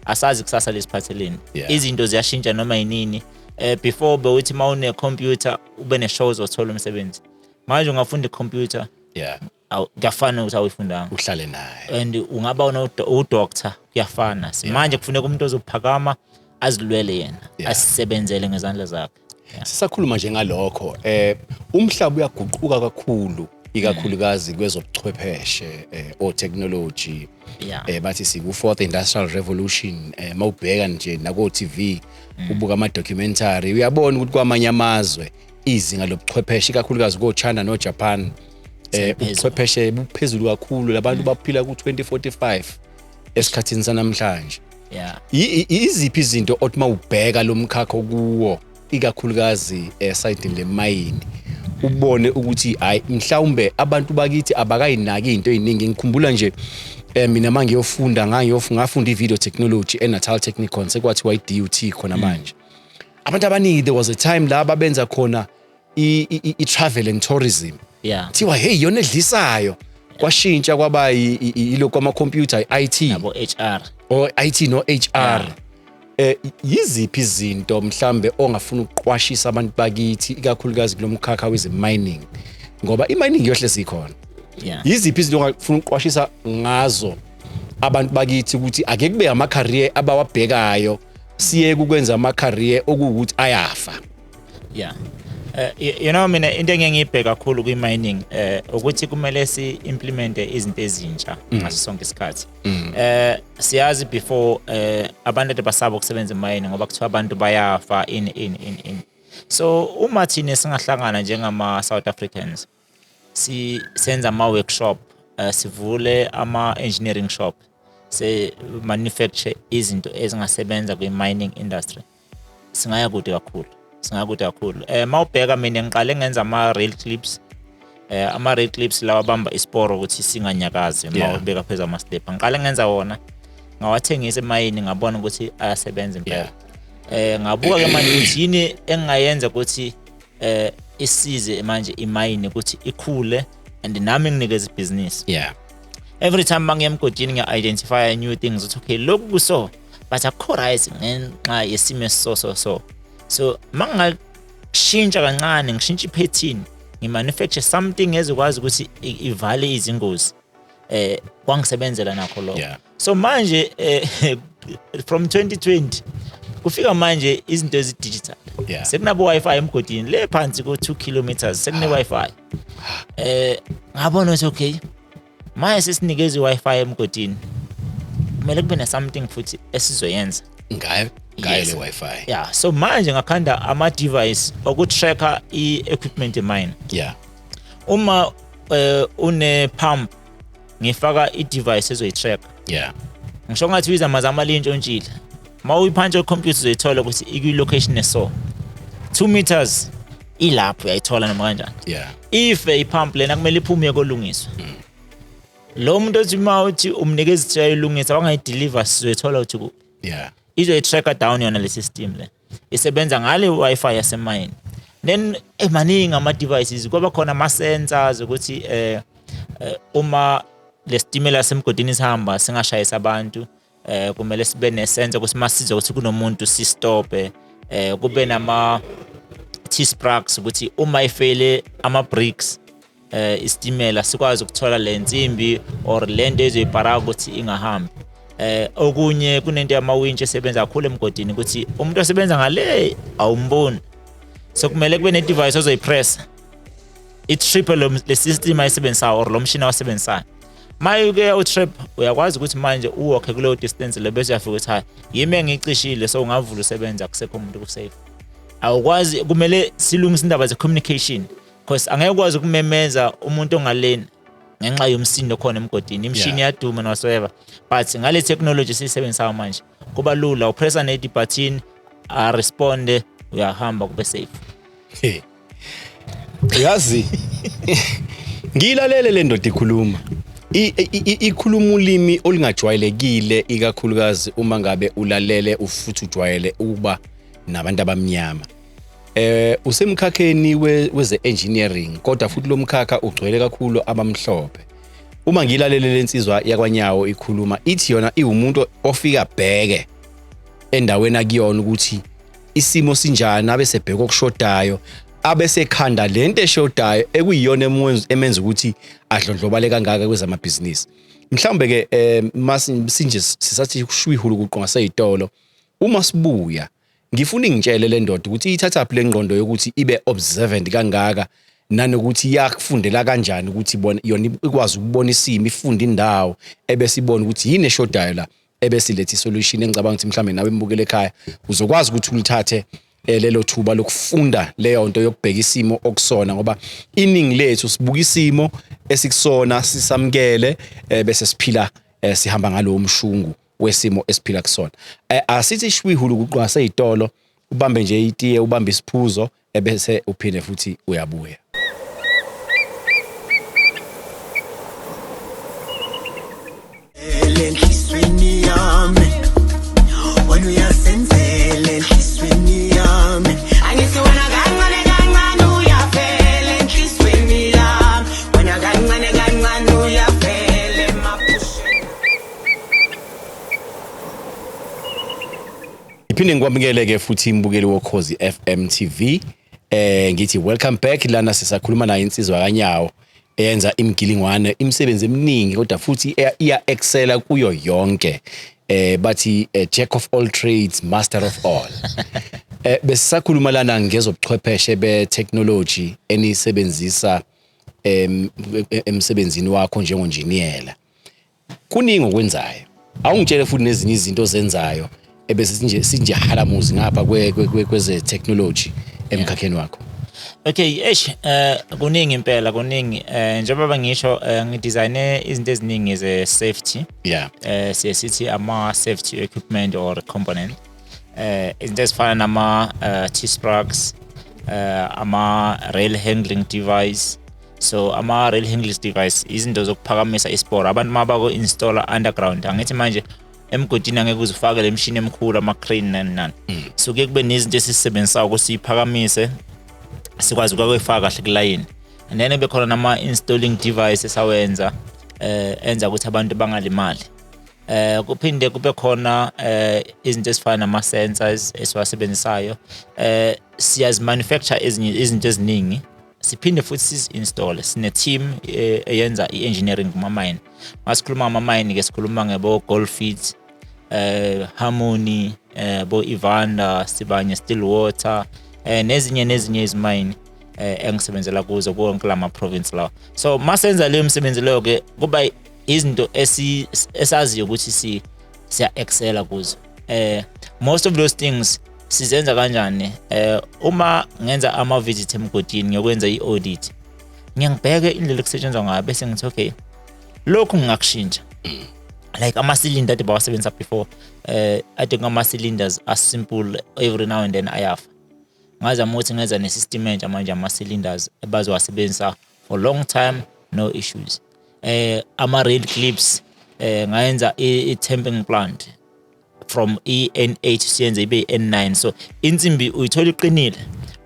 asazi kusasa lesiphatheleni. Izinto ziyashintsha noma yinini. Before bewuthi mawune computer ube ne shows othola umsebenzi. Manje ungafunda icomputer kuyafana ukuthi awuyifundanga uhlale naye and ungaba udoctor kuyafana. Manje kufuneka umuntu ozophakama azilwele yena asisebenzele ngezandla zakhe. Sisakhuluma nje ngalokho umhlaba uyaguquka kakhulu ikakhulukazi kwezobuchwepheshe o technology bathi siku fourth industrial revolution mawubheka nje nako TV ubuka ama documentary uyabona ukuthi kwamanye amazwe izinga lobuchwepheshe ikakhulukazi ko China no Japan ubuchwepheshe buphezulu kakhulu labantu baphila ku 2045 esikhathini sanamhlanje. Iziphi izinto othi mawubheka lo mkhakha kuwo ikakhulukazi side le mine ubone ukuthi hayi mhlawumbe abantu bakithi abakayinaki into eziningi. Ngikhumbula nje mina mangiyofunda ngafunda ivideo technology eNatal Technikon sekwathi YDUT khona manje. Abantu abaningi there was a time la babenza khona I travel and tourism. Thiwa hey yona edlisayo kwashintsha kwaba iloko ama computer IT nabo HR or IT no HR. Yiziphi izinto mhlambe ongafuna ukuqwashisa abantu bakithi ikakhulukazi kulomkhakha weze mining ngoba imining yohle sikhona. Yiziphi izinto ongafuna ukuqwashisa ngazo abantu bakithi ukuthi ake kube ama career abawabhekayo siye ukwenza ama career okuwukuthi ayafa. You know mina into engiyibheka kakhulu kwi mining ukuthi kumele si implement izinto ezintsha ngaso sonke isikhathi. Siyazi before abantu basaba ukusebenza mining ngoba kuthiwa abantu bayafa in. So uma thina singahlangana njengama South Africans senza ama workshop sivule ama engineering shop se manufacture izinto ezingasebenza kwi mining industry singaya kude kakhulu. Mawubheka mina ngiqale ngenza ama rail clips lawa bamba isporo ukuthi singanyakaze mawubeka phezulu ama step. Ngiqale ngenza wona ngawathengisa emayini ngabona ukuthi ayasebenza impela. Ngabuka ke manje ukuthi yini engayenza ukuthi isize manje imayini ukuthi ikhule and nami nginikeze business. Every time mangiyemgodini ngiya-identify new things ukuthi okay lokhu kuso but akho right ngenxa yesimo so mangashintsha kancane ngishintsha ipattern ngimanufacture something ezokwazi ukuthi ivale izingozi kwangisebenzela nakho lokho. So manje from 2020 kufika manje izinto ezi-digital sekunabo Wi-Fi emgodini le phansi ko 2 kilometers sekune Wi-Fi. Ngabona ukuthi okay manje sesinikeza i-Wi-Fi emgodini kumele kube na something futhi esizoyenza ngayo le Wi-Fi. So manje ngakhanda ama device okutracker i-equipment mine. Uma une pump ngifaka i-device ezoyitrack. Ngisho ngathi uyiza mazama lintshontshile mawuyiphanje computer uzoyithola ukuthi ikwi-location eso 2 meters ilapho uyayithola noma kanjani. If i-pump lena kumele iphume kolungiswa lo muntu othi mawuthi umnikeza ithaya ilungisa wangayideliver sizoyithola ukuthi izoyi-tracker down yona le system le isebenza ngale Wi-Fi yasemayini. Then emaningi ama-devices kwaba khona ama-sensors ukuthi uma le stimela semgodini sihamba singashayisa abantu kumele sibe ne-sensor ukuthi masize ukuthi kunomuntu sistope kube nama T-sparks ukuthi uma ifele ama-bricks istimela sikwazi ukuthola le nsimbi or lento ezoyipara ukuthi ingahambi. Okunye kunento yamawinch esebenza kakhulu emgodini ukuthi umuntu osebenza ngale awumboni so kumele kube ne device ozoyipress triple le system ayisebenza or lo machine wasebenza mayuke utrip uyakwazi ukuthi manje uwalk kuleyo distance le bese uyafika ukuthi ha yimi ngicishile so ungavula usebenza akusekho umuntu kusafe. Awukwazi kumele silungise indaba ze communication because angeke ukwazi ukumemeza umuntu ongaleni ngenxa yomsindo khona emgodini imshini yaduma whatsoever but ngale technology sisebenzisa manje kuba lula upressa ne button a responde uyahamba kube safe. Yazi Ngilalele le ndoda ikhuluma. Ikhuluma ulimi olungajwayelekile ikakhulukazi uma ngabe ulalele ufuthi ujwayele ukuba nabantu abamnyama. Usemkhakheni weze engineering kodwa futhi lo mkhakha ugcwele kakhulu abamhlophe. Uma ngilalele lensizwa yakwanyawo ikhuluma ithi yona iwumuntu ofika bheke endaweni akuyona ukuthi isimo sinjani abese bheka okushodayo abese khanda lento eshodayo ekuyiyona emenza ukuthi adlondlobale kangaka kwezamabhizinisi. Mhlawumbe ke masinje sisathi kushwihulu kuqonga seyitolo uma sibuya ngifuna ngitshele le ndoda ukuthi ithatha phela engqondo yokuthi ibe observant kangaka nanokuthi yakufundela kanjani ukuthi yona ikwazi ukubona isimo ifunde indawo ebese ibona ukuthi yini eshodayo la ebese ilethe isolution engicabanga ukuthi mhlambe nawe embukele ekhaya uzokwazi ukuthi ulithathe lelo thuba lokufunda leyo nto yokubheka isimo okusona ngoba iningi lethu sibuka isimo esikusona sisamkele bese siphila sihamba ngalowo mshungu wesimo esiphila kusona. Asithi shwihulu kuqonga seyitolo ubambe nje itiye ubambe isiphuzo ebese uphinde futhi uyabuya. Lenhlisweni yami wena uyasenzela enhlisweni yami angithi wena kancane kancane uyafela enhlisweni yami wena kancane kancane uyafela emapusheni. Iphinde ngikwamukele ke futhi imbukeli woKhozi FM TV. Ngithi welcome back lana sisakhuluma nayo insizwa kanyawo eyenza imgilingwane imisebenzi eminingi kodwa futhi iya excel kuyo yonke. Bathi jack of all trades master of all. Besisakhuluma lana ngezobuchwepheshe be-technology enisebenzisa emsebenzini wakho njengonjiniyela. Kuningi okwenzayo. Awungitshele futhi nezinye izinto ozenzayo ebese sinje halamuzi ngapha kweze technology emkhakheni wakho. Okay, kuningi impela kuningi njengoba ngisho ngidesigne izinto eziningi ze safety. Yeah. Sithi ama safety equipment or component. Izinto ezifana nama T-sprugs, ama rail handling device. So ama rail handling device izinto zokuphakamisa isiporo abantu mabako installer underground. Angithi manje emgodini angeke uzufake le machine emkhulu ama crane nani. So kuye kube nezinto esisebenzisa ukuthi siphakamise sikwazi ukuyifaka kahle kulayini. And then bekhona nama installing device esawenza enza ukuthi abantu bangalimali. Kuphinde kube khona izinto ezifana nama sensors esiwasebenzisayo. Siyazi manufacture izinto eziningi. Siphinde futhi sizinstall. Sine team eyenza i-engineering kuma mine. Masikhuluma ama mine ke sikhuluma ngebo Goldfields, Harmony, bo Evander, Sibanye Stillwater, nezinye izimine engisebenzela kuzo konke lama province lawo. So masenza le msebenzi leyo ke kuba izinto esaziyo ukuthi siya excel kuzo. Most of those things sizenza kanjani uma ngenza ama visit emgodini ngiyokwenza i-audit ngiyangibheka indlela ekusetshenzwa ngayo bese ngithi okay lokhu ngingakushintsha like ama cylinder ade bawasebenzisa before I think ama cylinders are simple every now and then ayafa ngazama ukuthi ngenza ne system entsha manje ama cylinders ebazowasebenzisa for long time no issues. Ama rail clips ngayenza i-tamping plant from EN8 siyenze ibe N9 so insimbi uyithola iqinile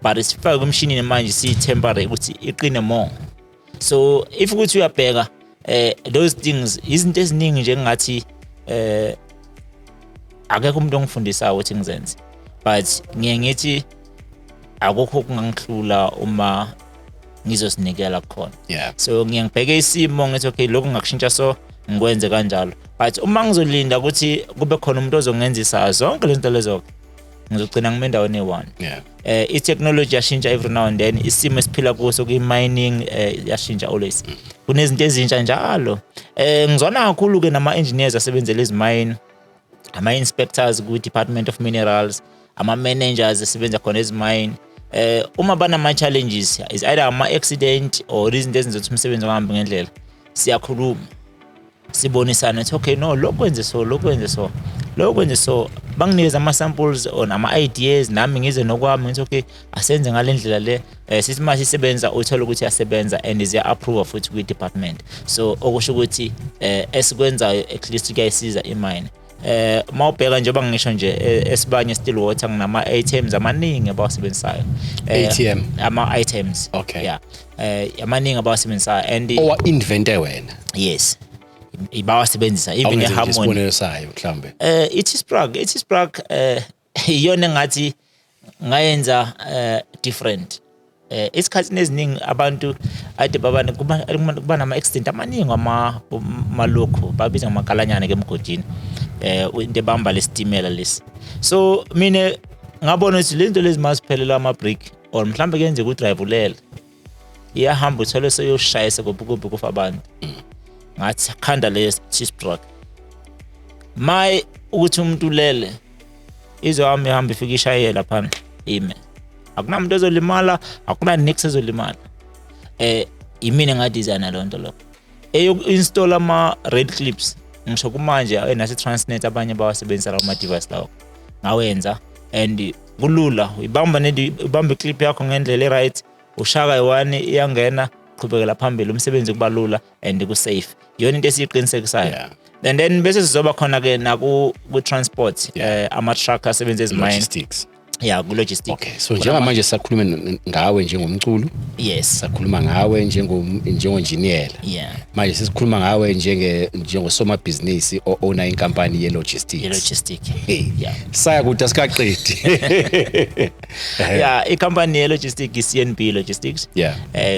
but isifaka kumshini manje si-temporary ukuthi iqine more. So if ukuthi uyabheka those things izinto eziningi nje ngathi akekho umuntu ongifundisayo ukuthi ngizenze but ngiyengithi akukho okungangihlula uma ngizosinikela khona. Yeah. So ngiyangibheka isimo ngithi okay lokho ngakushintsha so ngikwenze kanjalo but uma ngizolinda ukuthi kube khona umuntu ozongenzisa zonke lento lezo ngizogcina ngime endaweni e1. Yeah. I-technology yashintsha every now and then isimo esiphila kuso ku-mining yashintsha always. Kunezinto ezintsha njalo. Ngizona kakhulu ke nama engineers asebenzela izimine, ama inspectors ku Department of Minerals, ama managers asebenza khona ezimine. Uma banama challenges is either ama accident or izinto ezenza umsebenzi ungahambi ngendlela. Siyakhuluma. Sibonisana ukuthi okay no lokwenze so banginikeza ama-samples on ama-ideas nami ngize nokwami ngithi okay asenze ngale ndlela le sithi manje isebenza uthola ukuthi yasebenza and ziya-approve futhi kwi-department so okusho ukuthi esikwenzayo at least kuyayisiza imine mawubheka njengoba ngisho nje esibanye still water nginama-items amaningi abawasebenzisayo ATM ama-items okay yeah amaningi abawasebenzisayo and owa-invente wena yes ibawasebenzisa even eharmony isibonelo sayo mhlambe iTsprug iyona ngathi ngayenza different isikhathi neziningi abantu ade babana kuba nama accident amaningi malokho babiza ngamagalanyana ke emgodini into ebamba lesitimela lesi so mina ngabona ukuthi lento lezi masiphelela ama break or mhlambe kuyenze ku drive ulela iyahamba uthole seyoshayisa kophukubi kufa abantu ngathi khanda le T-Sprock my ukuthi umuntu ulele izohamba ihamba ifika ishaye lapha ime akunamuntu ozolimala akuna nix ezolimala imini ngadesigna lonto lokho install ama red clips ngisho kumanje nase Transnet abanye bawasebenzisa lawo ma device lawo ngawenza and kulula ibamba clip yakho ngendlela right ushaka i1 iyangena qhubekela phambili umsebenzi kuba lula and ku safe yona into esiyiqinisekisayo and then bese sizoba khona ke na ku transport ama truck asebenza ezimine logistics ku logistics okay so njengamanje sisakhuluma ngawe njengomculo yes sakhuluma ngawe njengo-engineer manje sesikhuluma ngawe njengosoma business owner inkampani ye logistics saya kude asikaqedi inkampani ye logistics CNB Logistics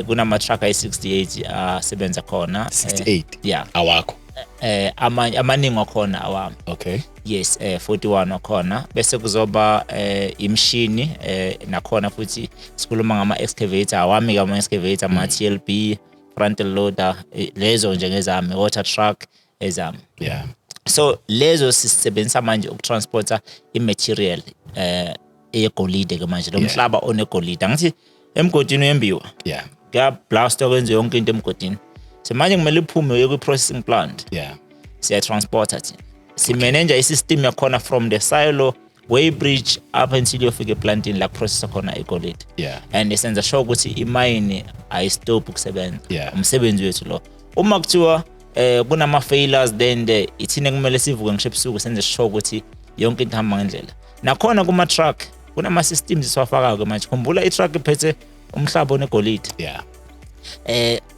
kunama truck ay68 asebenza khona 68 awakho amaningi akhona awami okay yes 41 akhona bese kuzoba imshini nakhona futhi sikhuluma ngama excavator awami kama excavator ama TLB frontal loader lezo njengezami water truck ezami so lezo sisebenzisa manje ukutransporta imaterial egolide ke manje lo mhlaba onegolide ngithi emgodini uyembiwa kuya blast okwenza yonke into emgodini semanje kumele iphume uye ku-processing plant siyatransporta thina simanager isystem yakhona from the silo weighbridge up until yofika eplantini la kuprocessa khona igolide and senza sure ukuthi imine ayistop ukusebenza umsebenzi wethu lo uma kuthiwa kunama failures then ithine kumele sivuke ngisho ebusuku senze sure ukuthi yonke into ihamba ngendlela nakhona kuma truck kunama systems siwafakayo ke manje khumbula i-truck iphethe umhlaba onegolide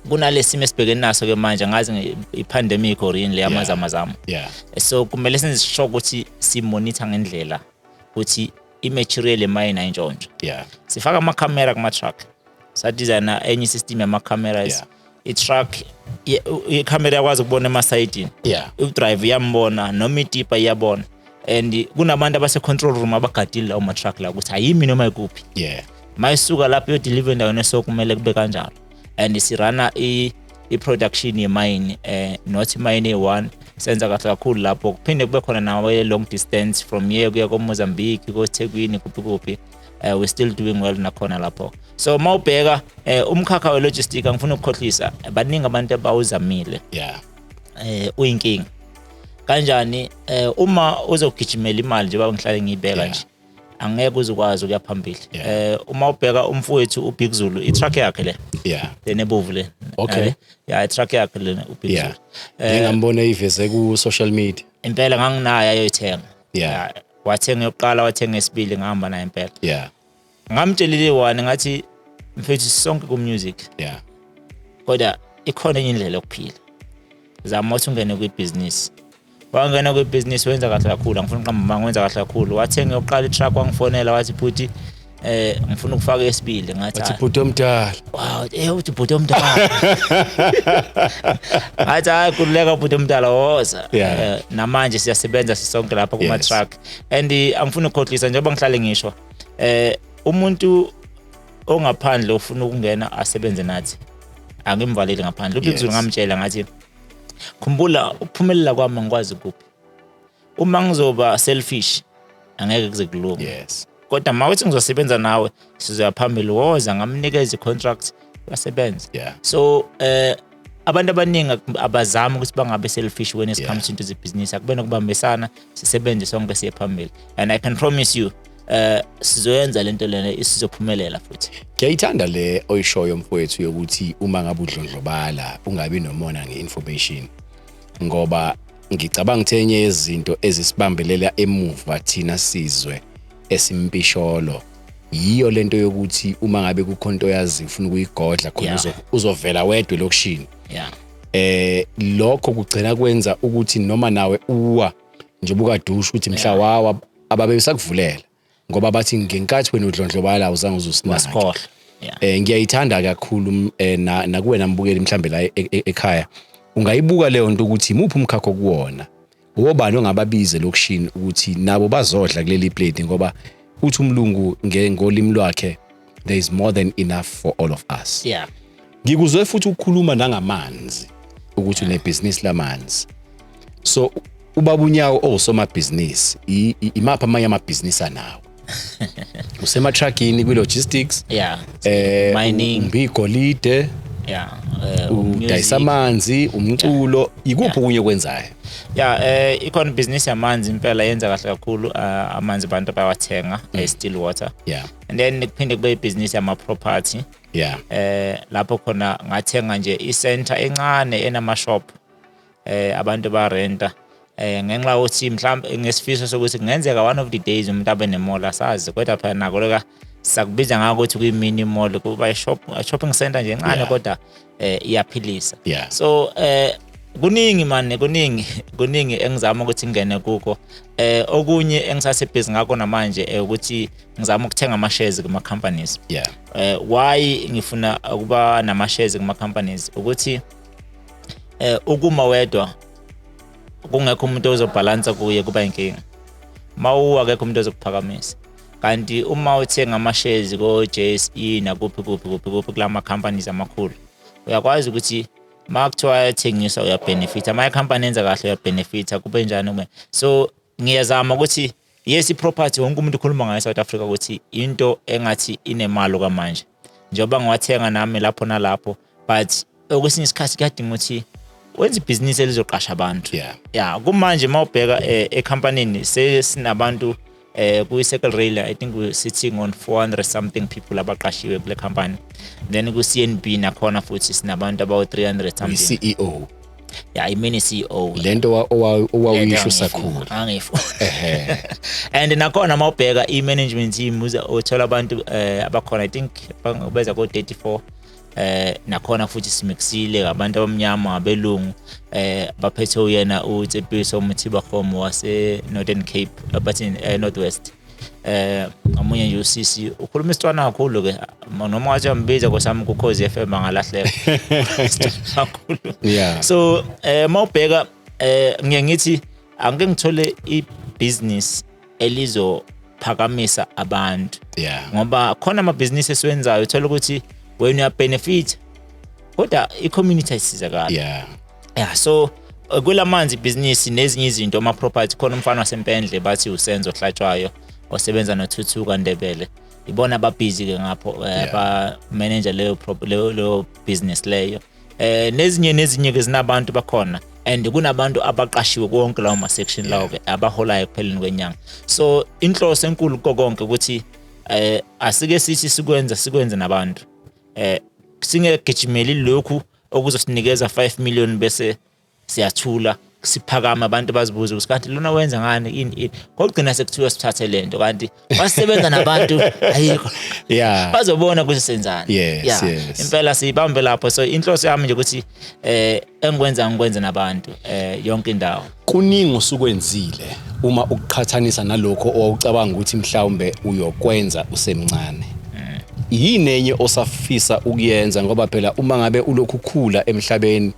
kunalesimo esibhekene naso ke manje ngazi ipandemic or yini le yamazamazama so kumele senze sure ukuthi simonitor ngendlela ukuthi imaterial emine ayintshontsho sifaka ama camera kuma truck sadesigna enye system yama cameras i-truck i-camera yakwazi ukubona emasayidini i-drive iyambona noma itipa iyabona and kunabantu abase control room abagadile lawo ma truck la ukuthi ayimi noma ikuphi mayisuka lapho yo deliver endaweni sokumele kube kanjalo and sirana i-production yemine not mine e1 senza kahle kakhulu lapho kuphinde kube khona nawe long distance from here kuya koMozambique koThekwini kuphi we still doing well nakhona lapho so mawubheka umkhakha we logistics angifuna ukukhohlisa baningi abantu abawuzamile uyinkinga kanjani uma uzogijimela imali nje bangihlale ngibeka nje angeke uzukwazi ukuya phambili uma ubheka umfowethu uBig Zulu i-truck yakhe le lenebovu le okay i-truck yakhe le uBig Zulu ngingambona iveze ku social media impela nganginayo ayoyithenga wathenga yokuqala wathenga esibili ngahamba naye impela ngamtshelile wani ngathi mfethu sonke ku music kodwa ikhona enye indlela yokuphila zama ukuthi ungene kwi-business wangena kwi-business wenza kahle kakhulu angifuna uqamba wenza kahle kakhulu wathenga yokuqala i-truck wangifonela wathi futhi ngifuna ukufaka esibili ngathi wathi bhuti omdala uthi bhuti omdala ngathi hayi kuleka bhuti omdala woza namanje siyasebenza sisonke lapha kuma truck and angifuna ukukhohlisa njengoba ngihlale ngisho umuntu ongaphandle ufuna ukungena asebenze nathi angimvaleli ngaphandle uBig Zulu ngamtshela ngathi khumbula ukuphumelela kwami ngikwazi kuphi uma ngizoba selfish angeke kuze kulunge kodwa mawuthi ngizosebenza nawe sizoya phambili woza ngamnikeza i-contract yasebenza so abantu abaningi abazama ukuthi bangabe selfish when it comes into the business. Akube nokubambisana sisebenze sonke siye phambili. And I can promise you sizoyenza lento lena isizophumelela futhi. Ngiyayithanda le oyishoyo mfowethu yokuthi uma ngabe udlondlobala ungabi nomona ngeinformation ngoba ngicabanga ukuthi enye yezinto ezisibambelela emuva thina sizwe esimpisholo yiyo lento yokuthi uma ngabe kukhonto yazi ufuna ukuyigodla khona uzovela wedwe lokushini. Lokho kugcina kwenza ukuthi noma nawe uwa nje bukadusha ukuthi mhla wawa ababe besakuvulela ngoba bathi ngenkathi wena udlondlobala uzange uzusinakho. Ngiyayithanda kakhulu nakuwe nambukeli mhlambe la ekhaya ungayibuka leyo nto ukuthi imuphi umkhakho kuwona wobani ongababize lokushini ukuthi nabo bazodla kuleli plate ngoba uthi umlungu ngolimi lwakhe there is more than enough for all of us. Ngikuzwe futhi ukukhuluma nangamanzi ukuthi unebusiness lamanzi. So ubaba uNyawo osomabhizinisi imapha amanye amabhizinisi anawo. Usema trucking kwi logistics, mining, ubigolide, udayisa amanzi, umculo, ikuphi kunye kwenzayo? Ikhona business yamanzi impela yenza kahle kakhulu amanzi abantu bayawathenga still water. And then kuphinde kube business yama property. Lapho khona ngathenga nje i-center encane enama shop abantu ba renta ngenxa ukuthi mhlawumbe ngesifiso sokuthi kungenzeka one of the days umuntu abe nemall asazi kodwa phela nako loka sakubiza ngako ukuthi kuyi mini mall kuba shopping center nje encane kodwa iyaphilisa. So kuningi man kuningi engizama ukuthi ngene kuko okunye engisasebhizi ngako namanje ukuthi ngizama ukuthenga ama shares kuma companies. Why ngifuna ukuba nama shares kuma companies ukuthi ukuma wedwa kungekho umuntu ozobalansa kuye kuba inkinga. Mawuwa akekho umuntu ozokuphakamisa. Kanti uma uthenga ama shares ko JSE nakuphi kulama companies amakhulu uyakwazi ukuthi makuthiwa thengisa uya benefit ama company enza kahle uya benefit kube njani uma. So ngiyazama ukuthi yes property wonke umuntu ukhuluma ngayo South Africa ukuthi into engathi inemali kamanje njengoba ngiwathenga nami lapho nalapho but okwesinye isikhathi kuyadinga ukuthi wenza business elizoqasha abantu. Kumanje mawubheka ecompanyini sesinabantu ku-Circle Rail I think we're sitting on 400 something people abaqashiwe kule company. Then ku-CNB nakhona futhi sinabantu about 300 something. CEO. Imini CEO. Lento owawuyisho sakhulu. Angifo. And nakhona mawubheka i-management team uthola abantu abakhona I think beza ko 34 nakhona futhi simixile abantu abamnyama abelungu baphethe uyena uTsepiso Muthiba Khomo wase Northern Cape but in Northwest amunye nje usisi ukhuluma isitswana kakhulu ke noma wathi ambiza kwasami kuKhozi FM angalahleka kakhulu. So mawubheka ngiye ngithi angeke ngithole ibusiness elizophakamisa abantu ngoba khona ama business esiwenzayo uthola ukuthi when you benefit kodwa i-community ayisizakala. So kulamanzi business nezinye izinto ama property khona umfana wasempendle bathi usenzo hlatshwayo osebenza noThuthuka Ndebele ibona ababhizi ke ngapho ba manager leyo business leyo nezinye ke zinabantu bakhona and kunabantu abaqashiwe konke lawo ma section lawo ke abaholayo kupheleni kwenyanga. So inhloso enkulu konke ukuthi asike sithi sikwenze nabantu singegijimeli lokhu okuzosinikeza 5 million bese siyathula siphakama abantu bazibuza ukuthi kanti lona wenza ngani ini kokugcina sekuthiwa sithathe lento kanti basebenza nabantu ayikho bazobona ukuthi senzani. Impela sibambe lapho. So inhloso yami nje ukuthi ngikwenza nabantu yonke indawo. Kuningi osukwenzile uma ukuqhathanisa nalokho owucabanga ukuthi mhlawumbe uyokwenza usemncane. Yini enye osafisa ukuyenza ngoba phela uma ngabe ulokhu khula emhlabeni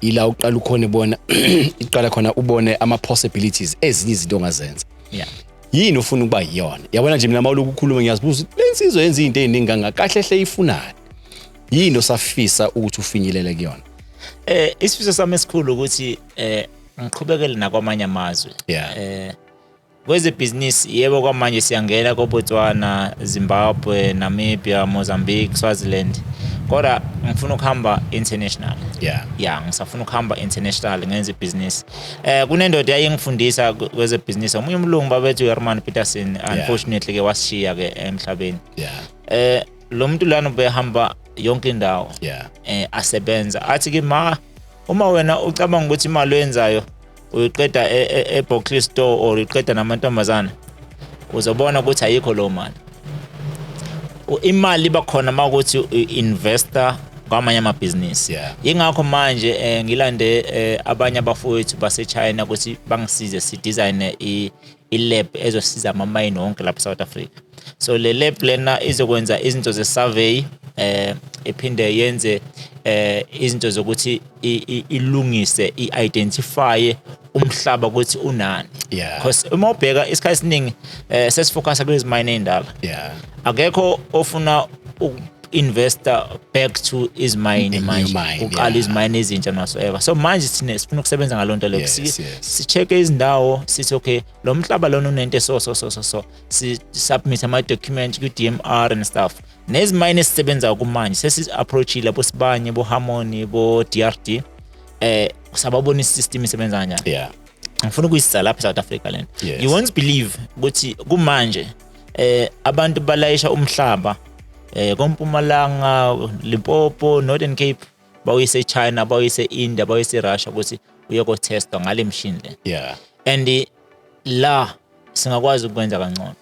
ila uqala ukhona ubona iqala khona ubone ama possibilities ezinye izinto ongazenza. Yini ufuna ukuba yiyona? Yabona nje mina mawulokhu ukhuluma ngiyazibuza lensizwe yenza izinto eziningi ngakahle hle ifunani. Yini osafisa ukuthi ufinyelele kuyona? Isifiso sami esikhulu ukuthi ngiqhubekele nakwamanye amazwe. Kweze business yebo kwamanje siyangena koBotswana, Zimbabwe, Namibia, Mozambique, Swaziland. kodwa ngifuna ukuhamba international. Yeah. Ngisafuna ukuhamba international ngenze business. Kunendoda yayingifundisa kweze business. Omunye umlungu babethu Herman Peterson unfortunately ke wasishiya ke emhlabeni. Yeah. Lo muntu lana ubehamba yonke indawo. Yeah. Asebenza. Athi ke uma wena ucabanga ukuthi imali oyenzayo uyiqeda eBoxley store or uyiqeda namantombazana uzobona ukuthi ayikho lo mali. Imali bakhona makuthi investor kwamanye ama-business. Ingakho manje ngilande abanye abafowethu base-China ukuthi bangisize si-design i-lab ezosiza ama-mine wonke lapha eSouth Africa. So le lab lena izokwenza izinto ze-survey iphinde yenze izinto zokuthi ilungise i-identify umhlaba ukuthi unani. Because uma ubheka isikhathi esiningi sesifocusa kulezi mine endala. Akekho ofuna investor back to his mine manje uqala izimine ezintsha nasoever. So manje sine sifuna ukusebenza ngalonto leyo si-check izindawo sithi okay lo mhlaba lona unento so si submit ama document ku DMR and stuff. Nezimine esisebenza kumanje sesi approachile bo Sibanye bo Harmony bo DRD sababona isystem isebenza kanjani. Ngifuna ukuyisala lapha eSouth Africa lena. You won't believe ukuthi kumanje abantu balayisha umhlaba koMpumalanga, Limpopo, Northern Cape bawise China, bawise India, bawise Russia ukuthi uyoko testa ngale machine le. And la singakwazi ukwenza kancane.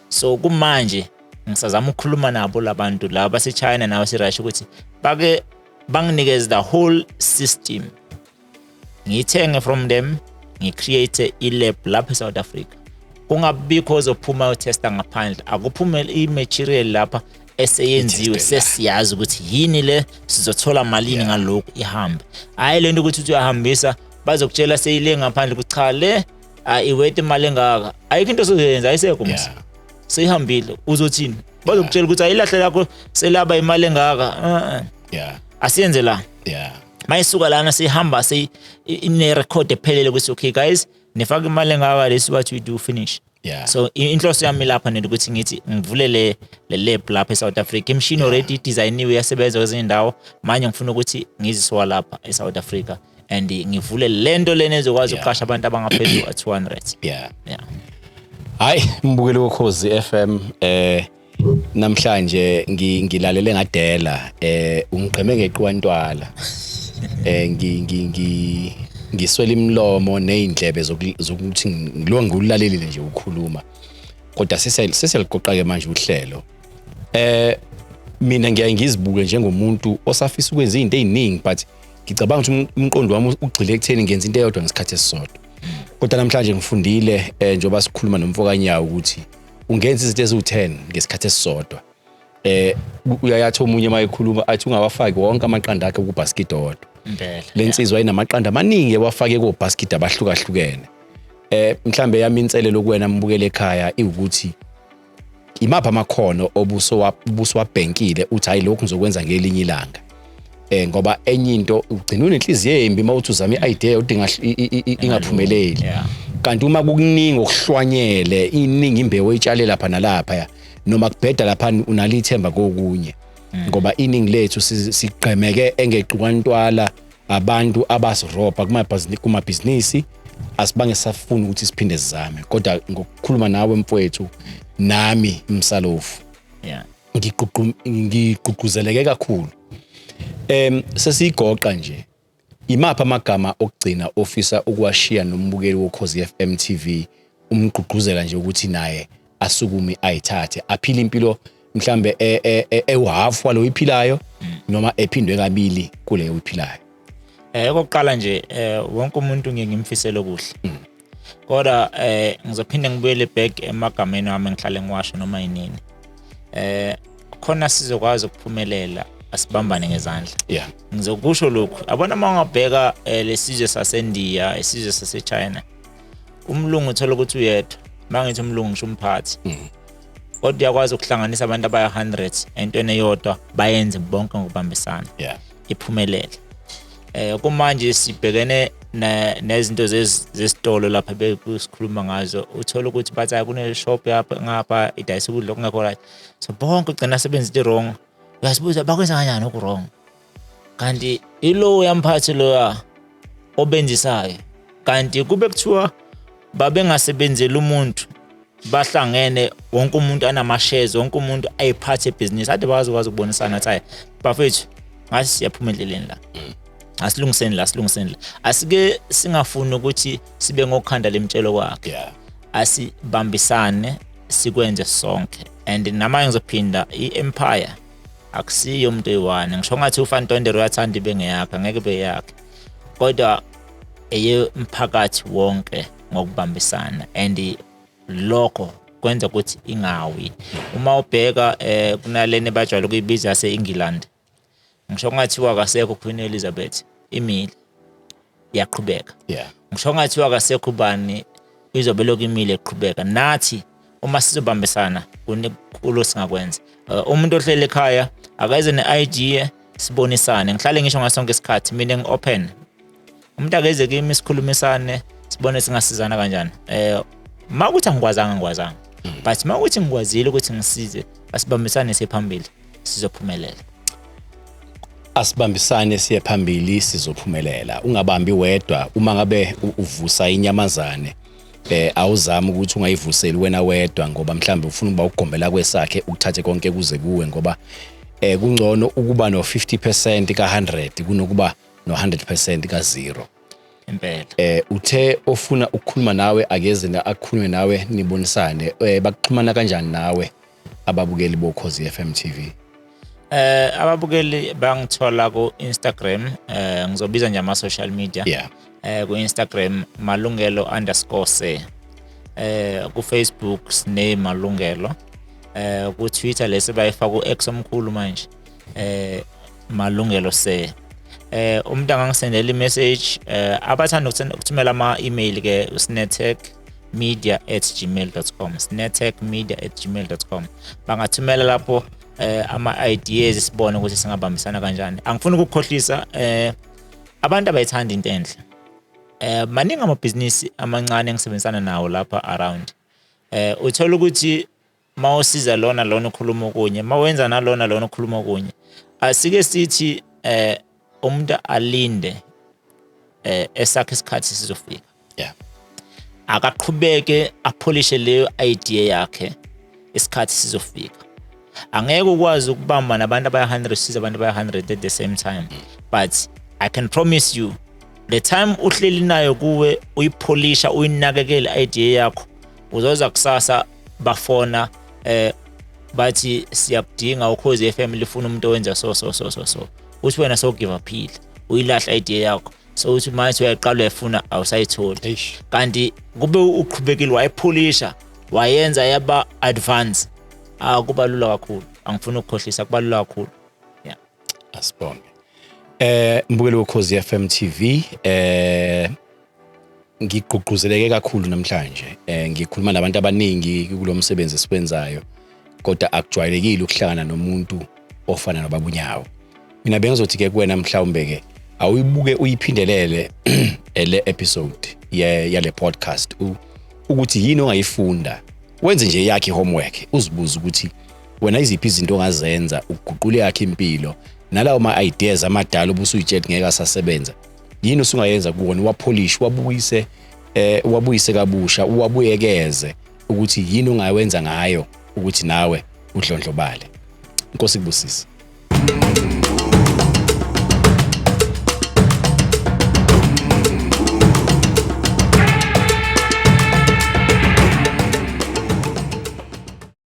So kumanje ngisazama ukukhuluma nabo labantu la base China nabase Russia ukuthi bake banginikeze the whole system. Ngithenge from them, ngicreate i-lab lapha eSouth Africa. Kungabikho ozophuma utesta ngaphandle, akuphume i-material lapha eseyenziwe sesiyazi ukuthi yini le sizothola malini ngalokho ihambe. Hayi lento ukuthi uyahambisa bazokutshela seyile ngaphandle ukuthi cha le iwethe imali engaka. Ayikho into ozoyenza ayisekho mse. Seyihambile uzothini? Bazokutshela ukuthi ayilahle lakho selaba imali engaka. Asiyenze la. Mayisuka lana sihamba ine record ephelele ukuthi okay guys nifaka imali engaka lesi what we do finish. So inhloso yami lapha nento ukuthi ngithi ngivule le lab lapha eSouth Africa. Imshini already designiwe yasebenza kwezinye indawo. Manje ngifuna ukuthi ngiziswa lapha eSouth Africa and ngivule lento lena ezokwazi ukuqasha abantu abangaphezulu ka200. Hayi mbukeli woKhozi FM namhlanje ngilalele ngadela ungiqheme ngeqwantwala ngiswela imlomo nezindlebe zokuthi ngilo ngulalelile nje ukukhuluma kodwa seseliqoqa ke manje uhlelo mina ngiyaye ngizibuke njengomuntu osafisa ukwenza izinto eziningi but ngicabanga ukuthi umqondo wami ugxile ekutheni ngenza into eyodwa ngesikhathi esisodwa kodwa namhlanje ngifundile njengoba sikhuluma nomfokanyawo ukuthi ungenza izinto eziwu10 ngesikhathi esisodwa uyayathi omunye mayikhuluma athi ungawafaki wonke amaqanda akhe ku basket odwa lensizwa inamaqanda amaningi ewafake ku basket abahlukahlukene mhlambe yami inselelo kuwena mbukele ekhaya ukuthi imapha amakhono obuso wabhenkile uthi hayi lokhu ngizokwenza ngelinye ilanga ngoba enye into ugcina unenhliziyo embi mawuthi uzama i-idea udinga ingaphumeleli kanti uma kukuningi okuhlwanyele iningi imbewu etshale lapha nalapha noma kubheda lapha unalithemba kokunye ngoba iningi lethu siqhemeke engeqwantwala abantu abasirobha kuma business asibange safuna ukuthi siphinde sizame kodwa ngokukhuluma nawe mfowethu nami Msalofu ngigqugquzeleke kakhulu sesigoqa nje imapha amagama okugcina ofisa ukuwashiya nombukeli woKhozi FM TV umgqugquzela nje ukuthi naye asukume ayithathe aphila impilo mhlambe ehalf walo iphilayo noma ephindwe kabili kule uyiphilayo okokuqala nje wonke umuntu ngiyimfisela okuhle kodwa ngizophinda ngibuyele back emagameni wami ngihlale ngiwasho noma yinini khona sizokwazi ukuphumelela asibambane ngezandla ngizokusho lokhu abona mangabheka lesizwe saseNdiya isizwe saseChina umlungu uthola ukuthi uyedwa mangithi umlungu ngisho umphathi kodwa uyakwazi ukuhlanganisa abantu abaya 100 entweni eyodwa bayenze bonke ngokubambisana iphumelele kumanje sibhekene nezinto zesitolo lapha bekusikhuluma ngazo uthola ukuthi bathi kune shop yapha ngapha idayisa ukudla okungekho right so bonke ugcina sebenza into wrong uyasibuza bakwenza kanjani okurong kanti ilo yamphathi lo obenzisayo kanti kube kuthiwa babengasebenzeli umuntu bahlangene wonke umuntu anama-shares wonke umuntu ayiphathe ibhizinisi ade bakwazi ukubonisana ukuthi hayi bafethu ngathi siyaphumeleleni la asilungiseni la asike singafuni ukuthi sibe ngokhanda lemtshelo kwakhe asibambisane sikwenze sonke and namanye ngizophinda i-empire akusiyo umuntu eyiwani ngisho ngathi uFan Tondero uyathanda ibe ngeyakhe angeke ibe yakhe kodwa eyemphakathi wonke ngokubambisana and lokho kwenza ukuthi ingawi uma ubheka kunalene bajwayele ukuyibiza yase-England ngisho ngathiwa akasekho Queen Elizabeth imile iyaqhubeka ngisho ngathiwa akasekho ubani izobe lokhu imile iqhubeka nathi uma sizobambisana kulo singakwenza umuntu ohlele ekhaya akayeze ne-idea sibonisane ngihlale ngisho ngasonke isikhathi mina ngi-open umuntu akeze kimi isikhulumisane sibone singasizana kanjani makuthi angikwazanga but makuthi ngikwazile ukuthi ngisize asibambisane siphambili sizophumelela asibambisane siye phambili sizophumelela ungabambi wedwa uma ngabe uvusa inyamazane awuzama ukuthi ungayivuseli wena wedwa ngoba mhlambe ufuna ukuba ugombela kwesakhe ukuthathe konke kuze kuwe ngoba kungcono ukuba no 50% ka100 kunokuba no 100% ka0 impela uthe ofuna ukukhuluma nawe akeze akukhulume nawe nibonisane bakuxhumana kanjani nawe ababukeli boKhozi FM TV ababukeli bangithola ku Instagram ngizobiza nje ama social media ku Instagram malungelo_se ku Facebook sine malungelo ku Twitter lesi bayifaka ku X omkhulu manje malungelo se umuntu angangisendela i-message abathanda ukuthumela ama-email ke snetechmedia@gmail.com snetechmedia@gmail.com bangathumela lapho ama-ideas sibone ukuthi singabambisana kanjani angifuni ukukhohlisa abantu abayithanda into enhle maningi amabhizinisi amancane engisebenzisana nawo lapha around uthola ukuthi mawusiza lona ukhuluma okunye mawenza nalona ukhuluma okunye asike sithi umuntu alinde esakhe isikhathi sizofika akaqhubeke apholishe leyo idea yakhe isikhathi sizofika angeke ukwazi ukubamba nabantu abaya100 siza abantu abaya100 at the same time but I can promise you the time uhleli nayo kuwe uyipholisha uyinakekela idea yakho uzoza kusasa bafona bathi siyakudinga uKhozi FM lifuna umuntu owenza so uthi wena so give up uyilahla idea yakho so uthi manje uyaqala uyafuna awusayitholi kanti kube uqhubekile wayipholisha wayenza yaba advance kubalula kakhulu angifuni ukukhohlisa kubalula kakhulu asibonge mbukeli woKhozi FM TV ngigqugquzeleke kakhulu namhlanje ngikhuluma nabantu abaningi kulomsebenzi esiwenzayo kodwa akujwayelekile ukuhlangana nomuntu ofana noBabunyawo mina bengizothi ke kuwena mhlawumbe ke awuyibuke uyiphindelele le episode yale podcast ukuthi yini ongayifunda wenze nje yakhe homework uzibuza ukuthi wena iziphi izinto ongazenza ukuguqula yakhe impilo nalawo ama-ideas amadala obusuyitshela ngeke asasebenza yini usungayenza kuwona wapolish wabuyise kabusha uwabuyekeze ukuthi yini ongawenza ngayo ukuthi nawe udlondlobale inkosi kubusisa